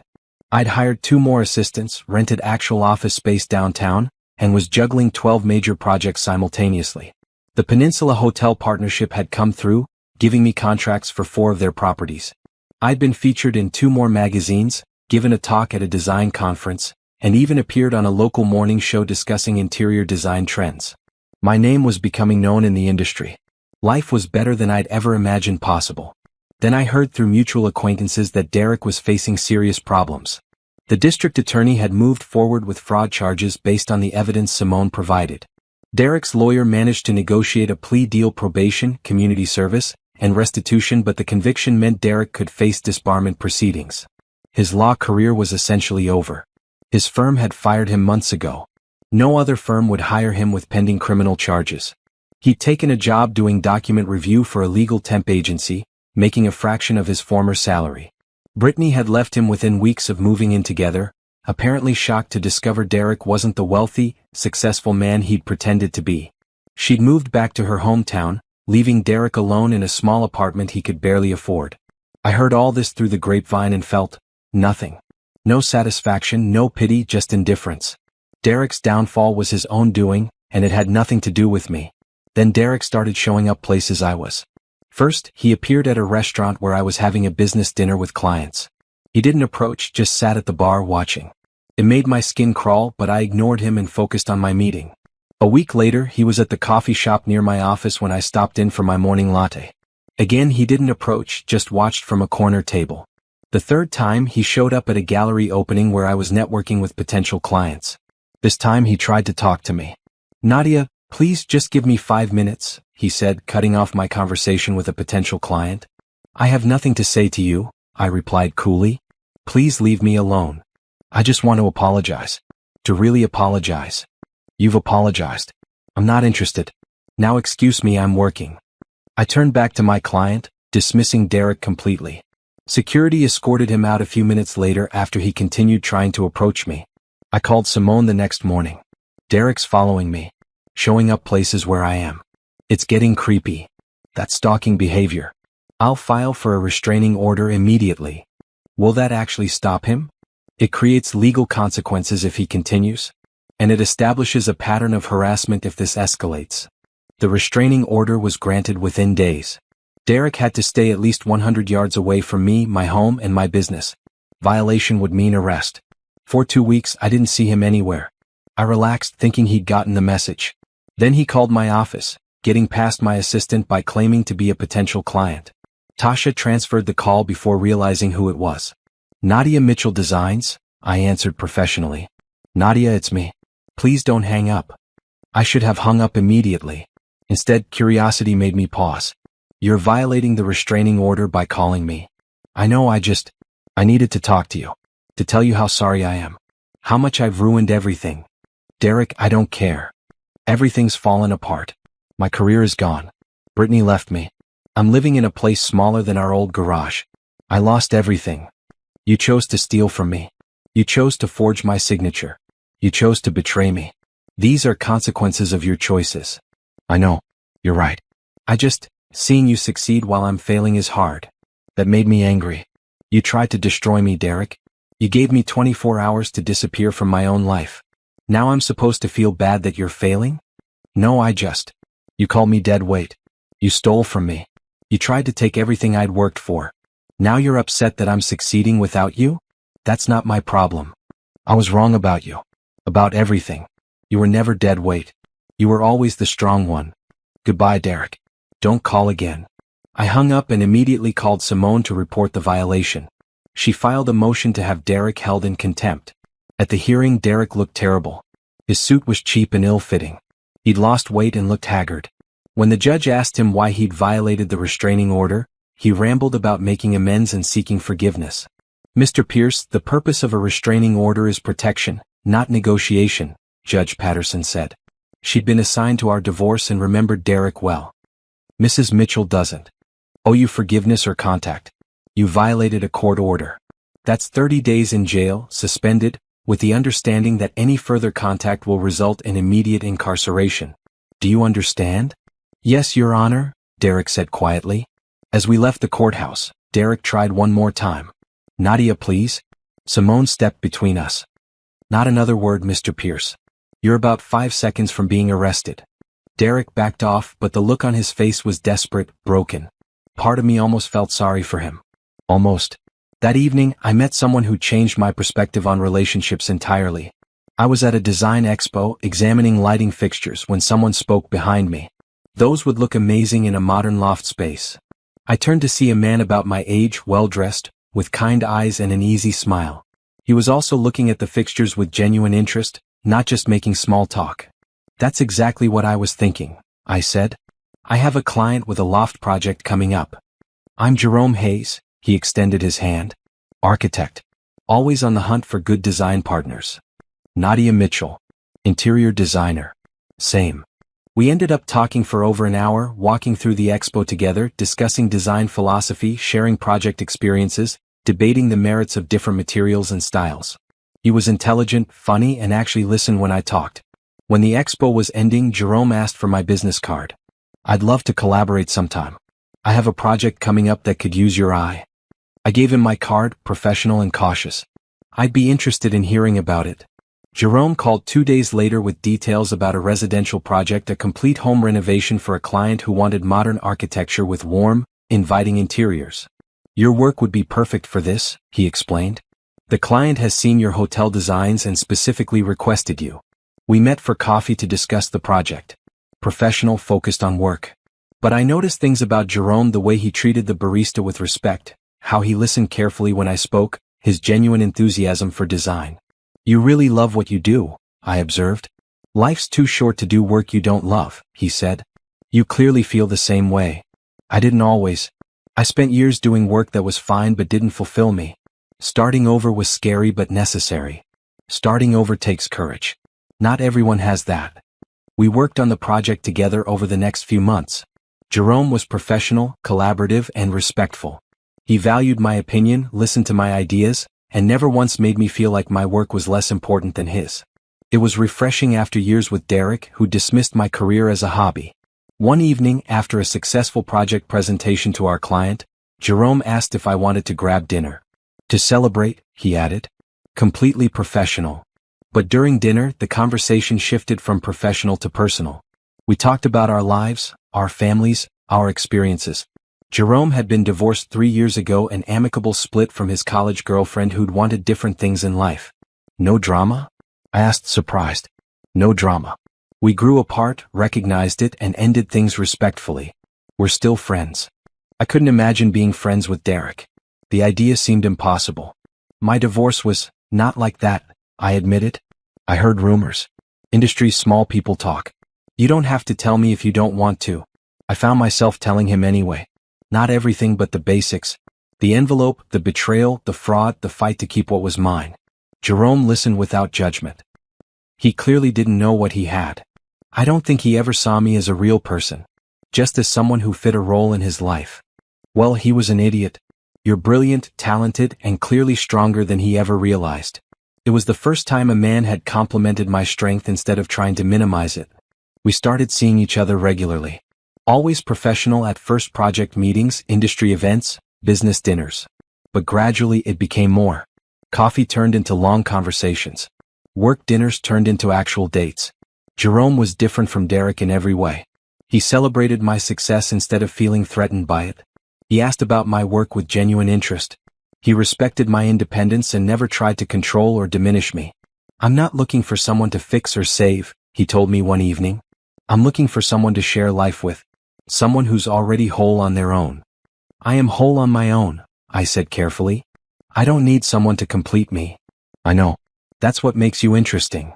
A: I'd hired 2 more assistants, rented actual office space downtown, and was juggling 12 major projects simultaneously. The Peninsula Hotel partnership had come through, giving me contracts for 4 of their properties. I'd been featured in 2 more magazines, given a talk at a design conference, and even appeared on a local morning show discussing interior design trends. My name was becoming known in the industry. Life was better than I'd ever imagined possible. Then I heard through mutual acquaintances that Derek was facing serious problems. The district attorney had moved forward with fraud charges based on the evidence Simone provided. Derek's lawyer managed to negotiate a plea deal: probation, community service, and restitution, but the conviction meant Derek could face disbarment proceedings. His law career was essentially over. His firm had fired him months ago. No other firm would hire him with pending criminal charges. He'd taken a job doing document review for a legal temp agency, making a fraction of his former salary. Brittany had left him within weeks of moving in together, apparently shocked to discover Derek wasn't the wealthy, successful man he'd pretended to be. She'd moved back to her hometown, leaving Derek alone in a small apartment he could barely afford. I heard all this through the grapevine and felt nothing. No satisfaction, no pity, just indifference. Derek's downfall was his own doing, and it had nothing to do with me. Then Derek started showing up places I was. First, he appeared at a restaurant where I was having a business dinner with clients. He didn't approach, just sat at the bar watching. It made my skin crawl, but I ignored him and focused on my meeting. A week later, he was at the coffee shop near my office when I stopped in for my morning latte. Again he didn't approach, just watched from a corner table. The third time he showed up at a gallery opening where I was networking with potential clients. This time he tried to talk to me. "Nadia, please just give me 5 minutes," he said, cutting off my conversation with a potential client. "I have nothing to say to you," I replied coolly. "Please leave me alone. I just want to apologize. To really apologize." "You've apologized. I'm not interested. Now excuse me, I'm working." I turned back to my client, dismissing Derek completely. Security escorted him out a few minutes later after he continued trying to approach me. I called Simone the next morning. "Derek's following me, showing up places where I am. It's getting creepy. That's stalking behavior. I'll file for a restraining order immediately." "Will that actually stop him?" "It creates legal consequences if he continues, and it establishes a pattern of harassment if this escalates." The restraining order was granted within days. Derek had to stay at least 100 yards away from me, my home, and my business. Violation would mean arrest. For 2 weeks I didn't see him anywhere. I relaxed, thinking he'd gotten the message. Then he called my office, getting past my assistant by claiming to be a potential client. Tasha transferred the call before realizing who it was. "Nadia Mitchell Designs?" I answered professionally. "Nadia, it's me. Please don't hang up." I should have hung up immediately. Instead, curiosity made me pause. "You're violating the restraining order by calling me." "I know, I needed to talk to you. To tell you how sorry I am. How much I've ruined everything." "Derek, I don't care. Everything's fallen apart. My career is gone. Brittany left me. I'm living in a place smaller than our old garage. I lost everything. You chose to steal from me. You chose to forge my signature. You chose to betray me. These are consequences of your choices." "I know. You're right. Seeing you succeed while I'm failing is hard. That made me angry. You tried to destroy me, Derek. You gave me 24 hours to disappear from my own life. Now I'm supposed to feel bad that you're failing?" "No, You called me dead weight. You stole from me. You tried to take everything I'd worked for. Now you're upset that I'm succeeding without you? That's not my problem. I was wrong about you. About everything. You were never dead weight. You were always the strong one. Goodbye, Derek. Don't call again." I hung up and immediately called Simone to report the violation. She filed a motion to have Derek held in contempt. At the hearing, Derek looked terrible. His suit was cheap and ill-fitting. He'd lost weight and looked haggard. When the judge asked him why he'd violated the restraining order, he rambled about making amends and seeking forgiveness. "Mr. Pierce, the purpose of a restraining order is protection, not negotiation," Judge Patterson said. She'd been assigned to our divorce and remembered Derek well. "Mrs. Mitchell doesn't owe you forgiveness or contact. You violated a court order. That's 30 days in jail, suspended, with the understanding that any further contact will result in immediate incarceration. Do you understand?" "Yes, Your Honor," Derek said quietly. As we left the courthouse, Derek tried one more time. "Nadia, please." Simone stepped between us. "Not another word, Mr. Pierce. You're about 5 seconds from being arrested." Derek backed off, but the look on his face was desperate, broken. Part of me almost felt sorry for him. Almost. That evening, I met someone who changed my perspective on relationships entirely. I was at a design expo, examining lighting fixtures when someone spoke behind me. Those would look amazing in a modern loft space. I turned to see a man about my age, well-dressed, with kind eyes and an easy smile. He was also looking at the fixtures with genuine interest, not just making small talk. "That's exactly what I was thinking," I said. "I have a client with a loft project coming up. I'm Jerome Hayes," he extended his hand. "Architect. Always on the hunt for good design partners." "Nadia Mitchell. Interior designer." "Same." We ended up talking for over an hour, walking through the expo together, discussing design philosophy, sharing project experiences, debating the merits of different materials and styles. He was intelligent, funny, and actually listened when I talked. When the expo was ending, Jerome asked for my business card. "I'd love to collaborate sometime. I have a project coming up that could use your eye." I gave him my card, professional and cautious. "I'd be interested in hearing about it." Jerome called 2 days later with details about a residential project, a complete home renovation for a client who wanted modern architecture with warm, inviting interiors. "Your work would be perfect for this," he explained. "The client has seen your hotel designs and specifically requested you." We met for coffee to discuss the project. Professional, focused on work. But I noticed things about Jerome: the way he treated the barista with respect, how he listened carefully when I spoke, his genuine enthusiasm for design. "You really love what you do," I observed. "Life's too short to do work you don't love," he said. "You clearly feel the same way." I didn't always. I spent years doing work that was fine but didn't fulfill me. Starting over was scary but necessary. Starting over takes courage. Not everyone has that. We worked on the project together over the next few months. Jerome was professional, collaborative, and respectful. He valued my opinion, listened to my ideas, and never once made me feel like my work was less important than his. It was refreshing after years with Derek, who dismissed my career as a hobby. One evening, after a successful project presentation to our client, Jerome asked if I wanted to grab dinner. "To celebrate," he added. Completely professional. But during dinner, the conversation shifted from professional to personal. We talked about our lives, our families, our experiences. Jerome had been divorced 3 years ago, an amicable split from his college girlfriend who'd wanted different things in life. "No drama?" I asked, surprised. "No drama. We grew apart, recognized it, and ended things respectfully. We're still friends." I couldn't imagine being friends with Derek. The idea seemed impossible. "My divorce was not like that," I admitted. "I heard rumors. Industry's small people talk. You don't have to tell me if you don't want to." I found myself telling him anyway. Not everything, but the basics. The envelope, the betrayal, the fraud, the fight to keep what was mine. Jerome listened without judgment. He clearly didn't know what he had. I don't think he ever saw me as a real person. Just as someone who fit a role in his life. Well, he was an idiot. "You're brilliant, talented, and clearly stronger than he ever realized." It was the first time a man had complimented my strength instead of trying to minimize it. We started seeing each other regularly. Always professional at first: project meetings, industry events, business dinners. But gradually it became more. Coffee turned into long conversations. Work dinners turned into actual dates. Jerome was different from Derek in every way. He celebrated my success instead of feeling threatened by it. He asked about my work with genuine interest. He respected my independence and never tried to control or diminish me. "I'm not looking for someone to fix or save," he told me one evening. "I'm looking for someone to share life with. Someone who's already whole on their own." "I am whole on my own," I said carefully. "I don't need someone to complete me." "I know. That's what makes you interesting."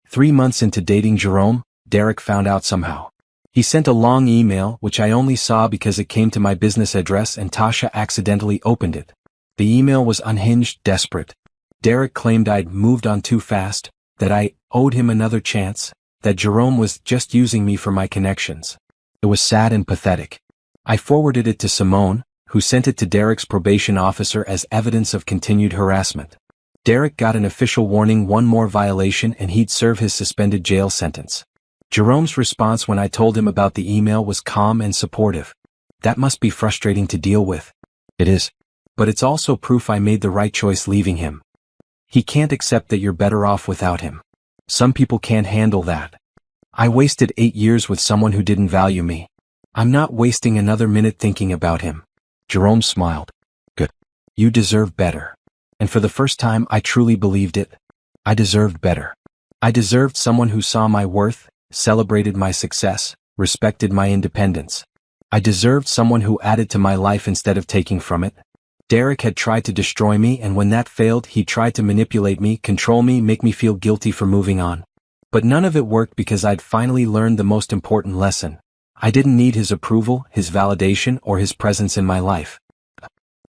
A: 3 months into dating Jerome, Derek found out somehow. He sent a long email, which I only saw because it came to my business address and Tasha accidentally opened it. The email was unhinged, desperate. Derek claimed I'd moved on too fast, that I owed him another chance, that Jerome was just using me for my connections. It was sad and pathetic. I forwarded it to Simone, who sent it to Derek's probation officer as evidence of continued harassment. Derek got an official warning: one more violation and he'd serve his suspended jail sentence. Jerome's response when I told him about the email was calm and supportive. "That must be frustrating to deal with." "It is. But it's also proof I made the right choice leaving him. He can't accept that you're better off without him. Some people can't handle that. I wasted 8 years with someone who didn't value me. I'm not wasting another minute thinking about him." Jerome smiled. "Good. You deserve better." And for the first time I truly believed it. I deserved better. I deserved someone who saw my worth, celebrated my success, respected my independence. I deserved someone who added to my life instead of taking from it. Derek had tried to destroy me, and when that failed, he tried to manipulate me, control me, make me feel guilty for moving on. But none of it worked because I'd finally learned the most important lesson. I didn't need his approval, his validation, or his presence in my life.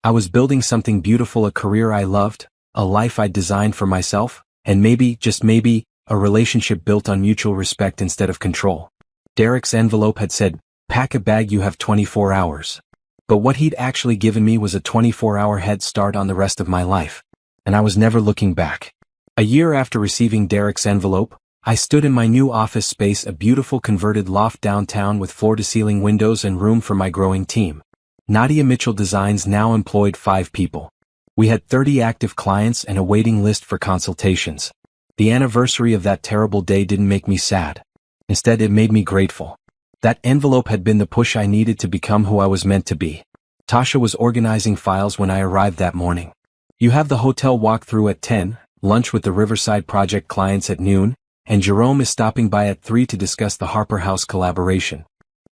A: I was building something beautiful: a career I loved, a life I'd designed for myself, and maybe, just maybe, a relationship built on mutual respect instead of control. Derek's envelope had said, "Pack a bag, you have 24 hours. But what he'd actually given me was a 24-hour head start on the rest of my life. And I was never looking back. A year after receiving Derek's envelope, I stood in my new office space, a beautiful converted loft downtown with floor-to-ceiling windows and room for my growing team. Nadia Mitchell Designs now employed 5 people. We had 30 active clients and a waiting list for consultations. The anniversary of that terrible day didn't make me sad. Instead, it made me grateful. That envelope had been the push I needed to become who I was meant to be. Tasha was organizing files when I arrived that morning. "You have the hotel walkthrough at 10, lunch with the Riverside Project clients at noon, and Jerome is stopping by at 3 to discuss the Harper House collaboration."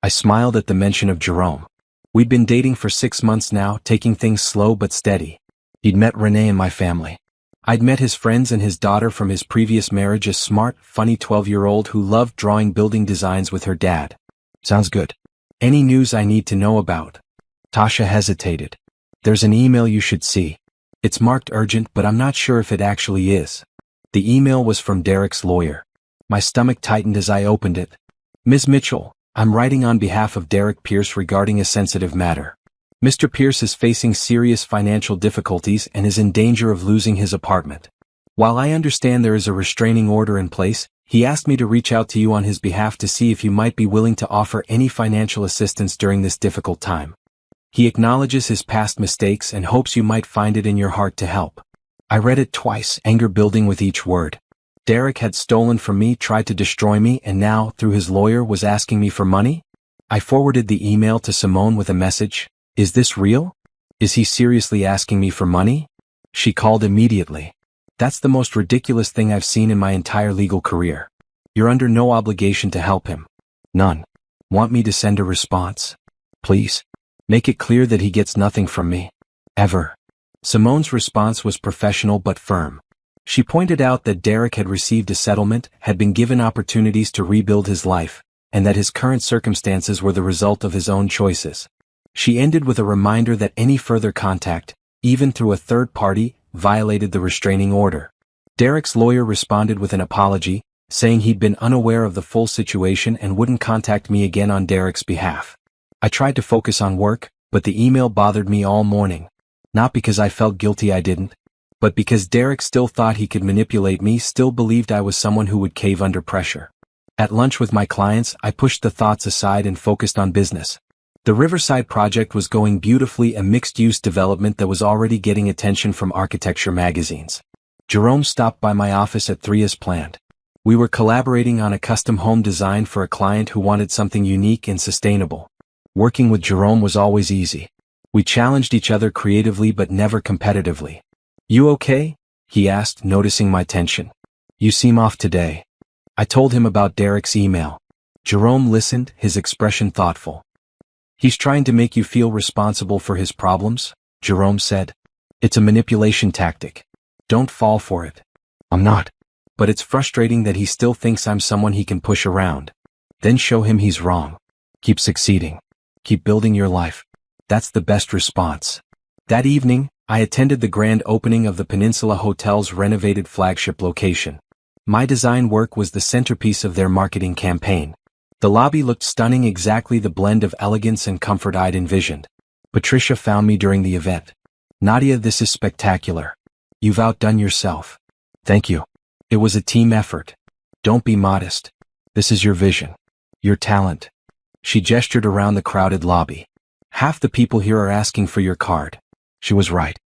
A: I smiled at the mention of Jerome. We'd been dating for 6 months now, taking things slow but steady. He'd met Renee in my family. I'd met his friends and his daughter from his previous marriage, a smart, funny 12-year-old who loved drawing building designs with her dad. Sounds good. Any news I need to know about? Tasha hesitated. There's an email you should see. It's marked urgent, but I'm not sure if it actually is. The email was from Derek's lawyer. My stomach tightened as I opened it. Ms. Mitchell, I'm writing on behalf of Derek Pierce regarding a sensitive matter. Mr. Pierce is facing serious financial difficulties and is in danger of losing his apartment. While I understand there is a restraining order in place, he asked me to reach out to you on his behalf to see if you might be willing to offer any financial assistance during this difficult time. He acknowledges his past mistakes and hopes you might find it in your heart to help. I read it twice, anger building with each word. Derek had stolen from me, tried to destroy me, and now, through his lawyer, was asking me for money? I forwarded the email to Simone with a message. Is this real? Is he seriously asking me for money? She called immediately. That's the most ridiculous thing I've seen in my entire legal career. You're under no obligation to help him. None. Want me to send a response? Please. Make it clear that he gets nothing from me. Ever. Simone's response was professional but firm. She pointed out that Derek had received a settlement, had been given opportunities to rebuild his life, and that his current circumstances were the result of his own choices. She ended with a reminder that any further contact, even through a third party, violated the restraining order. Derek's lawyer responded with an apology, saying he'd been unaware of the full situation and wouldn't contact me again on Derek's behalf. I tried to focus on work, but the email bothered me all morning. Not because I felt guilty, I didn't. But because Derek still thought he could manipulate me, still believed I was someone who would cave under pressure. At lunch with my clients, I pushed the thoughts aside and focused on business. The Riverside project was going beautifully, a mixed-use development that was already getting attention from architecture magazines. Jerome stopped by my office at 3 as planned. We were collaborating on a custom home design for a client who wanted something unique and sustainable. Working with Jerome was always easy. We challenged each other creatively but never competitively. You okay? He asked, noticing my tension. You seem off today. I told him about Derek's email. Jerome listened, his expression thoughtful. He's trying to make you feel responsible for his problems, Jerome said. It's a manipulation tactic. Don't fall for it. I'm not. But it's frustrating that he still thinks I'm someone he can push around. Then show him he's wrong. Keep succeeding. Keep building your life. That's the best response. That evening, I attended the grand opening of the Peninsula Hotel's renovated flagship location. My design work was the centerpiece of their marketing campaign. The lobby looked stunning, exactly the blend of elegance and comfort I'd envisioned. Patricia found me during the event. Nadia, this is spectacular. You've outdone yourself. Thank you. It was a team effort. Don't be modest. This is your vision. Your talent. She gestured around the crowded lobby. Half the people here are asking for your card. She was right.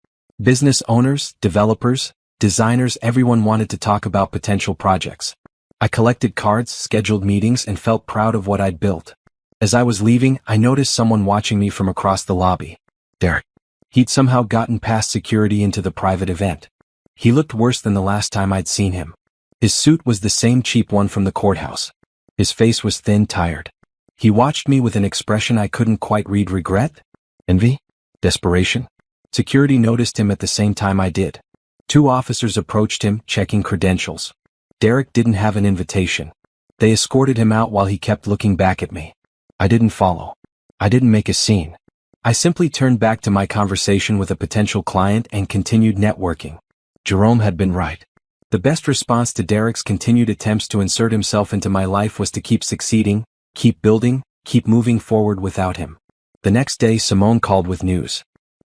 A: Business owners, developers, designers, everyone wanted to talk about potential projects. I collected cards, scheduled meetings, and felt proud of what I'd built. As I was leaving, I noticed someone watching me from across the lobby. Derek. He'd somehow gotten past security into the private event. He looked worse than the last time I'd seen him. His suit was the same cheap one from the courthouse. His face was thin, tired. He watched me with an expression I couldn't quite read. Regret? Envy? Desperation? Security noticed him at the same time I did. 2 officers approached him, checking credentials. Derek didn't have an invitation. They escorted him out while he kept looking back at me. I didn't follow. I didn't make a scene. I simply turned back to my conversation with a potential client and continued networking. Jerome had been right. The best response to Derek's continued attempts to insert himself into my life was to keep succeeding, keep building, keep moving forward without him. The next day, Simone called with news.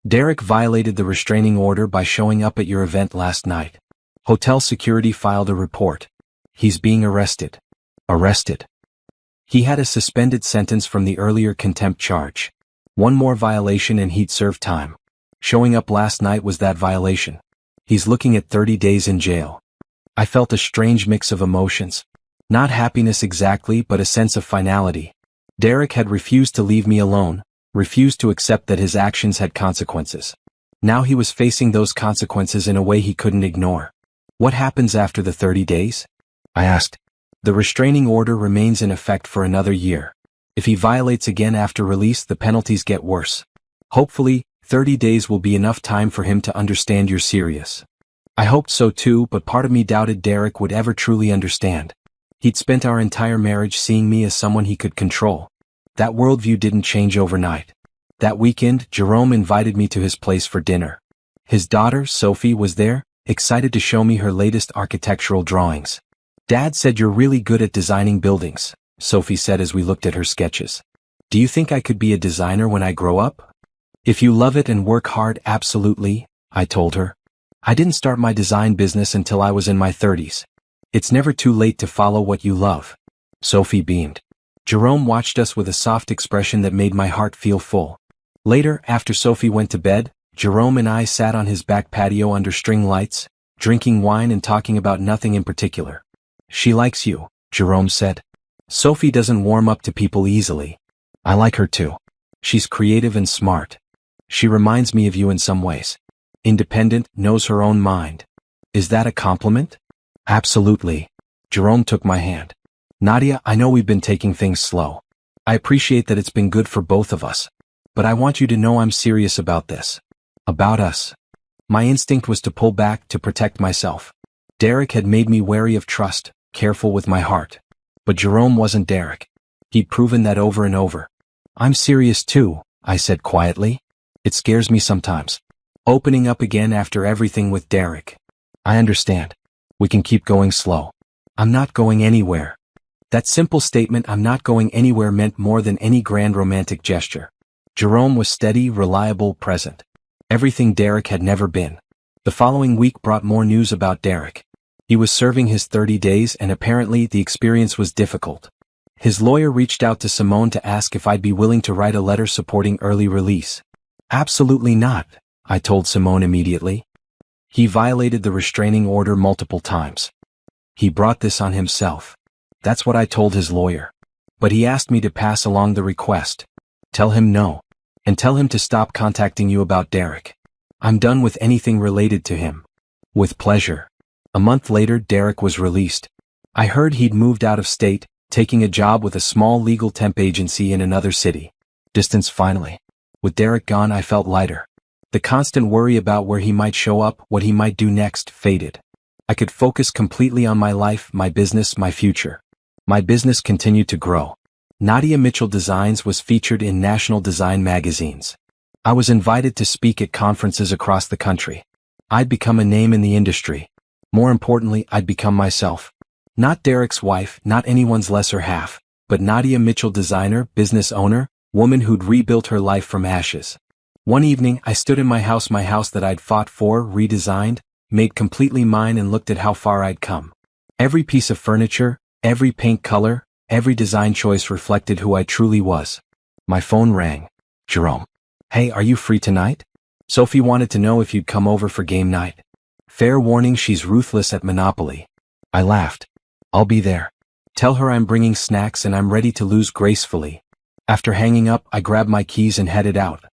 A: Derek violated the restraining order by showing up at your event last night. Hotel security filed a report. He's being arrested. Arrested. He had a suspended sentence from the earlier contempt charge. One more violation and he'd serve time. Showing up last night was that violation. He's looking at 30 days in jail. I felt a strange mix of emotions. Not happiness exactly, but a sense of finality. Derek had refused to leave me alone, refused to accept that his actions had consequences. Now he was facing those consequences in a way he couldn't ignore. What happens after the 30 days? I asked. The restraining order remains in effect for another year. If he violates again after release, the penalties get worse. Hopefully, 30 days will be enough time for him to understand you're serious. I hoped so too, but part of me doubted Derek would ever truly understand. He'd spent our entire marriage seeing me as someone he could control. That worldview didn't change overnight. That weekend, Jerome invited me to his place for dinner. His daughter, Sophie, was there, excited to show me her latest architectural drawings. "Dad said you're really good at designing buildings," Sophie said as we looked at her sketches. "Do you think I could be a designer when I grow up?" "If you love it and work hard, absolutely," I told her. "I didn't start my design business until I was in my 30s. It's never too late to follow what you love." Sophie beamed. Jerome watched us with a soft expression that made my heart feel full. Later, after Sophie went to bed, Jerome and I sat on his back patio under string lights, drinking wine and talking about nothing in particular. "She likes you," Jerome said. "Sophie doesn't warm up to people easily. I like her too. She's creative and smart. She reminds me of you in some ways. Independent, knows her own mind." "Is that a compliment?" "Absolutely." Jerome took my hand. "Nadia, I know we've been taking things slow. I appreciate that it's been good for both of us. But I want you to know I'm serious about this. About us." My instinct was to pull back, to protect myself. Derek had made me wary of trust, careful with my heart. But Jerome wasn't Derek. He'd proven that over and over. "I'm serious too," I said quietly. "It scares me sometimes. Opening up again after everything with Derek." "I understand. We can keep going slow." "I'm not going anywhere." That simple statement, "I'm not going anywhere," meant more than any grand romantic gesture. Jerome was steady, reliable, present. Everything Derek had never been. The following week brought more news about Derek. He was serving his 30 days and apparently the experience was difficult. His lawyer reached out to Simone to ask if I'd be willing to write a letter supporting early release. "Absolutely not," I told Simone immediately. He violated the restraining order multiple times. He brought this on himself. That's what I told his lawyer. But he asked me to pass along the request. "Tell him no. And tell him to stop contacting you about Derek. I'm done with anything related to him." "With pleasure." A month later, Derek was released. I heard he'd moved out of state, taking a job with a small legal temp agency in another city. Distance finally. With Derek gone, I felt lighter. The constant worry about where he might show up, what he might do next, faded. I could focus completely on my life, my business, my future. My business continued to grow. Nadia Mitchell Designs was featured in national design magazines. I was invited to speak at conferences across the country. I'd become a name in the industry. More importantly, I'd become myself. Not Derek's wife, not anyone's lesser half, but Nadia Mitchell, designer, business owner, woman who'd rebuilt her life from ashes. One evening, I stood in my house that I'd fought for, redesigned, made completely mine, and looked at how far I'd come. Every piece of furniture, every paint color, every design choice reflected who I truly was. My phone rang. "Jerome. Hey, are you free tonight? Sophie wanted to know if you'd come over for game night. Fair warning, she's ruthless at Monopoly." I laughed. "I'll be there. Tell her I'm bringing snacks and I'm ready to lose gracefully." After hanging up, I grabbed my keys and headed out.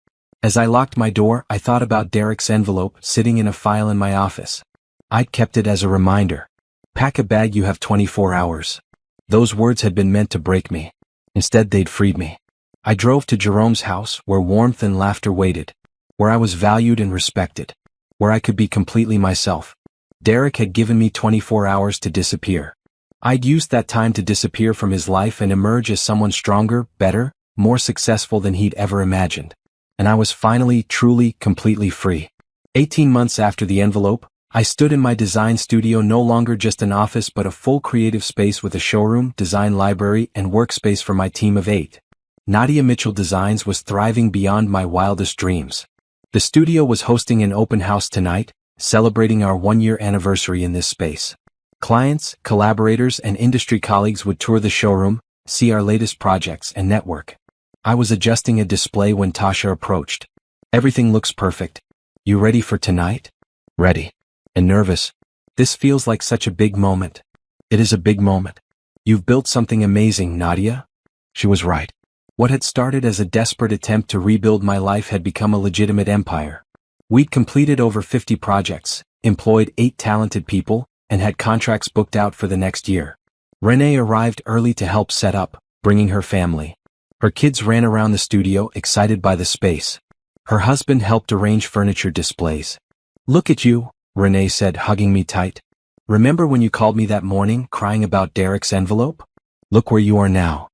A: As I locked my door, I thought about Derek's envelope sitting in a file in my office. I'd kept it as a reminder. "Pack a bag, you have 24 hours. Those words had been meant to break me. Instead, they'd freed me. I drove to Jerome's house, where warmth and laughter waited. Where I was valued and respected. Where I could be completely myself. Derek had given me 24 hours to disappear. I'd used that time to disappear from his life and emerge as someone stronger, better, more successful than he'd ever imagined. And I was finally, truly, completely free. 18 months after the envelope, I stood in my design studio, no longer just an office but a full creative space with a showroom, design library, and workspace for my team of 8. Nadia Mitchell Designs was thriving beyond my wildest dreams. The studio was hosting an open house tonight, celebrating our 1-year anniversary in this space. Clients, collaborators, and industry colleagues would tour the showroom, see our latest projects, and network. I was adjusting a display when Tasha approached. "Everything looks perfect. You ready for tonight?" "Ready. And nervous. This feels like such a big moment." "It is a big moment. You've built something amazing, Nadia." She was right. What had started as a desperate attempt to rebuild my life had become a legitimate empire. We'd completed over 50 projects, employed 8 talented people, and had contracts booked out for the next year. Renee arrived early to help set up, bringing her family. Her kids ran around the studio, excited by the space. Her husband helped arrange furniture displays. "Look at you," Renee said, hugging me tight. "Remember when you called me that morning, crying about Derek's envelope? Look where you are now."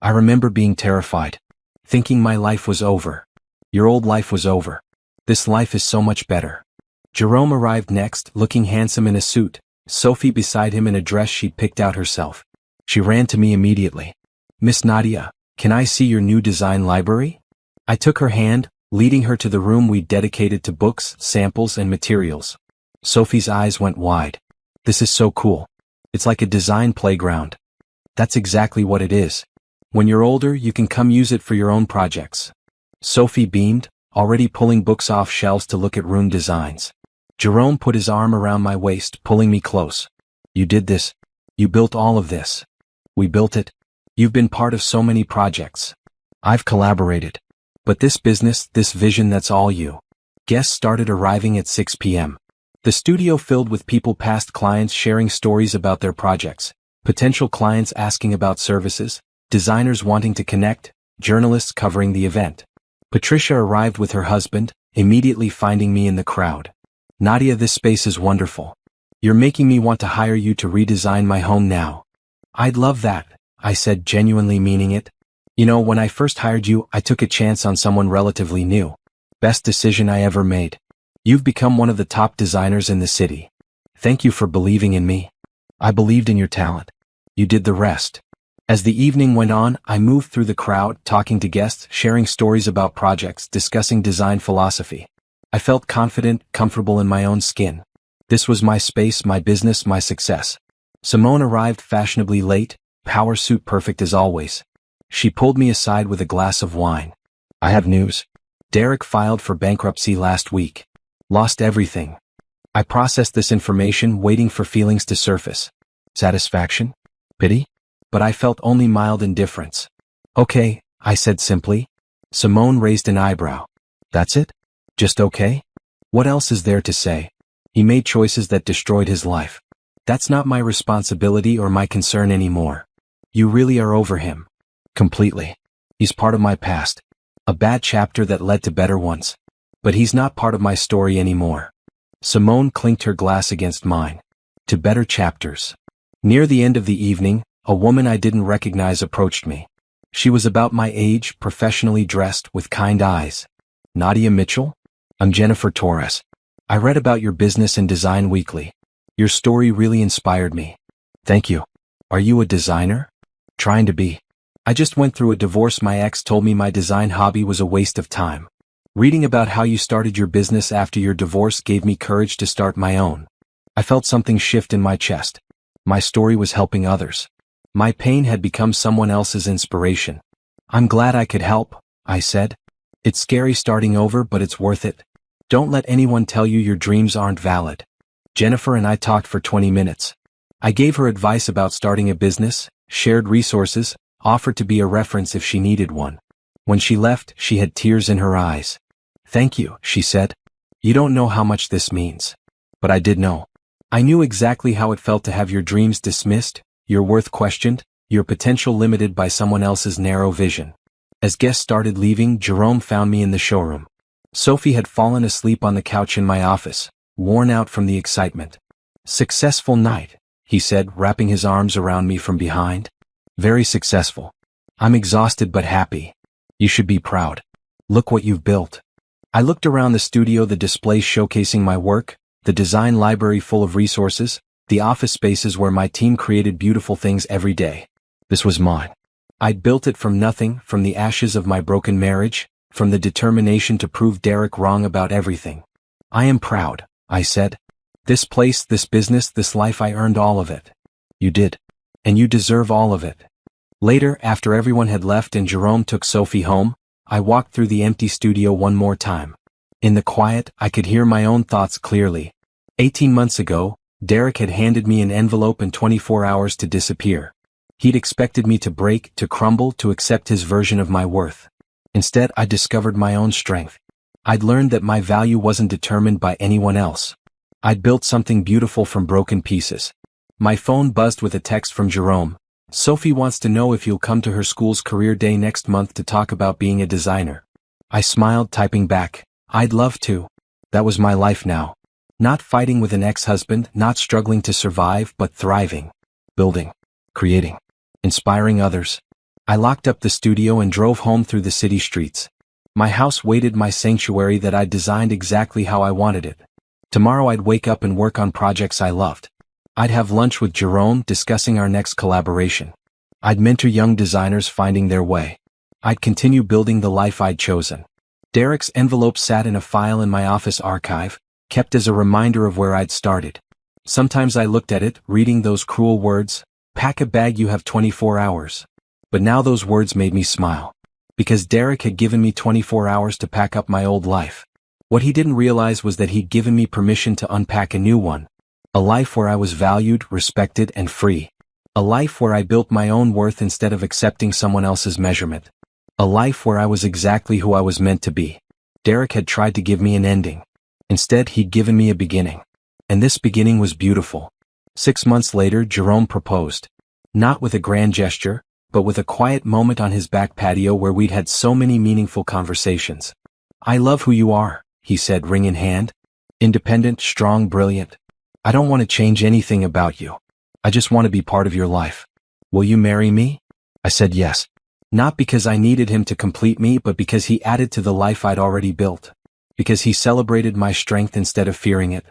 A: I remember being terrified, thinking my life was over. Your old life was over. This life is so much better. Jerome arrived next, looking handsome in a suit, Sophie beside him in a dress she'd picked out herself. She ran to me immediately. "Miss Nadia, can I see your new design library?" I took her hand, leading her to the room we'd dedicated to books, samples, and materials. Sophie's eyes went wide. "This is so cool. It's like a design playground." "That's exactly what it is. When you're older, you can come use it for your own projects." Sophie beamed, already pulling books off shelves to look at room designs. Jerome put his arm around my waist, pulling me close. "You did this. You built all of this." "We built it. You've been part of so many projects. I've collaborated. But this business, this vision, that's all you." Guests started arriving at 6 p.m. The studio filled with people, past clients sharing stories about their projects, potential clients asking about services, designers wanting to connect, journalists covering the event. Patricia arrived with her husband, immediately finding me in the crowd. "Nadia, this space is wonderful. You're making me want to hire you to redesign my home now." "I'd love that," I said, genuinely meaning it. "You know, when I first hired you, I took a chance on someone relatively new. Best decision I ever made. You've become one of the top designers in the city. Thank you for believing in me." "I believed in your talent. You did the rest." As the evening went on, I moved through the crowd, talking to guests, sharing stories about projects, discussing design philosophy. I felt confident, comfortable in my own skin. This was my space, my business, my success. Simone arrived fashionably late, power suit perfect as always. She pulled me aside with a glass of wine. "I have news. Derek filed for bankruptcy last week. Lost everything." I processed this information, waiting for feelings to surface. Satisfaction? Pity? But I felt only mild indifference. "Okay," I said simply. Simone raised an eyebrow. "That's it? Just okay? What else is there to say? He made choices that destroyed his life. That's not my responsibility or my concern anymore." "You really are over him?" "Completely. He's part of my past. A bad chapter that led to better ones. But he's not part of my story anymore." Simone clinked her glass against mine. "To better chapters." Near the end of the evening, a woman I didn't recognize approached me. She was about my age, professionally dressed, with kind eyes. "Nadia Mitchell? I'm Jennifer Torres. I read about your business in Design Weekly. Your story really inspired me." "Thank you. Are you a designer?" "Trying to be. I just went through a divorce. My ex told me my design hobby was a waste of time. Reading about how you started your business after your divorce gave me courage to start my own. I felt something shift in my chest. My story was helping others. My pain had become someone else's inspiration. "I'm glad I could help," I said. "It's scary starting over, but it's worth it. Don't let anyone tell you your dreams aren't valid." Jennifer and I talked for 20 minutes. I gave her advice about starting a business, shared resources, offered to be a reference if she needed one. When she left, she had tears in her eyes. "Thank you," she said. "You don't know how much this means." But I did know. I knew exactly how it felt to have your dreams dismissed, your worth questioned, your potential limited by someone else's narrow vision. As guests started leaving, Jerome found me in the showroom. Sophie had fallen asleep on the couch in my office, worn out from the excitement. "Successful night," he said, wrapping his arms around me from behind. "Very successful. I'm exhausted but happy. You should be proud. Look what you've built." I looked around the studio, the displays showcasing my work, the design library full of resources, the office spaces where my team created beautiful things every day. This was mine. I'd built it from nothing, from the ashes of my broken marriage, from the determination to prove Derek wrong about everything. "I am proud," I said. "This place, this business, this life, I earned all of it." "You did. And you deserve all of it." Later, after everyone had left and Jerome took Sophie home, I walked through the empty studio one more time. In the quiet, I could hear my own thoughts clearly. 18 months ago, Derek had handed me an envelope and 24 hours to disappear. He'd expected me to break, to crumble, to accept his version of my worth. Instead, I discovered my own strength. I'd learned that my value wasn't determined by anyone else. I'd built something beautiful from broken pieces. My phone buzzed with a text from Jerome. Sophie wants to know if you'll come to her school's career day next month to talk about being a designer. I smiled, typing back, I'd love to. That was my life now. Not fighting with an ex-husband, not struggling to survive, but thriving. Building. Creating. Inspiring others. I locked up the studio and drove home through the city streets. My house waited, my sanctuary that I'd designed exactly how I wanted it. Tomorrow I'd wake up and work on projects I loved. I'd have lunch with Jerome, discussing our next collaboration. I'd mentor young designers finding their way. I'd continue building the life I'd chosen. Derek's envelope sat in a file in my office archive, kept as a reminder of where I'd started. Sometimes I looked at it, reading those cruel words, pack a bag, you have 24 hours. But now those words made me smile. Because Derek had given me 24 hours to pack up my old life. What he didn't realize was that he'd given me permission to unpack a new one. A life where I was valued, respected, and free. A life where I built my own worth instead of accepting someone else's measurement. A life where I was exactly who I was meant to be. Derek had tried to give me an ending. Instead, he'd given me a beginning. And this beginning was beautiful. 6 months later, Jerome proposed. Not with a grand gesture, but with a quiet moment on his back patio where we'd had so many meaningful conversations. I love who you are, he said, ring in hand. Independent, strong, brilliant. I don't want to change anything about you. I just want to be part of your life. Will you marry me? I said yes. Not because I needed him to complete me, but because he added to the life I'd already built. Because he celebrated my strength instead of fearing it.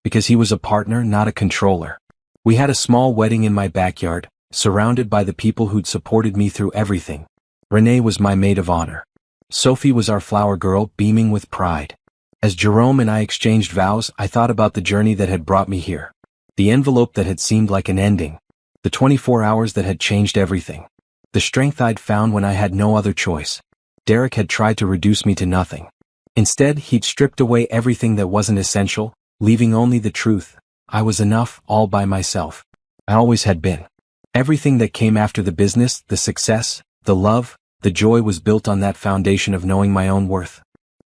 A: Because he was a partner, not a controller. We had a small wedding in my backyard, surrounded by the people who'd supported me through everything. Renee was my maid of honor. Sophie was our flower girl, beaming with pride. As Jerome and I exchanged vows, I thought about the journey that had brought me here. The envelope that had seemed like an ending. The 24 hours that had changed everything. The strength I'd found when I had no other choice. Derek had tried to reduce me to nothing. Instead, he'd stripped away everything that wasn't essential, leaving only the truth. I was enough, all by myself. I always had been. Everything that came after the business, the success, the love, the joy was built on that foundation of knowing my own worth.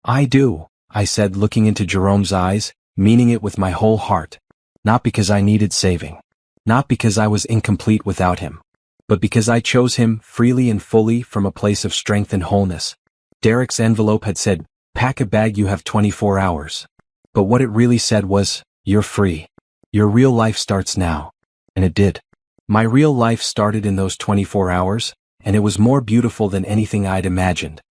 A: I do, I said, looking into Jerome's eyes, meaning it with my whole heart. Not because I needed saving. Not because I was incomplete without him. But because I chose him freely and fully from a place of strength and wholeness. Derek's envelope had said, pack a bag, you have 24 hours. But what it really said was, you're free. Your real life starts now. And it did. My real life started in those 24 hours, and it was more beautiful than anything I'd imagined.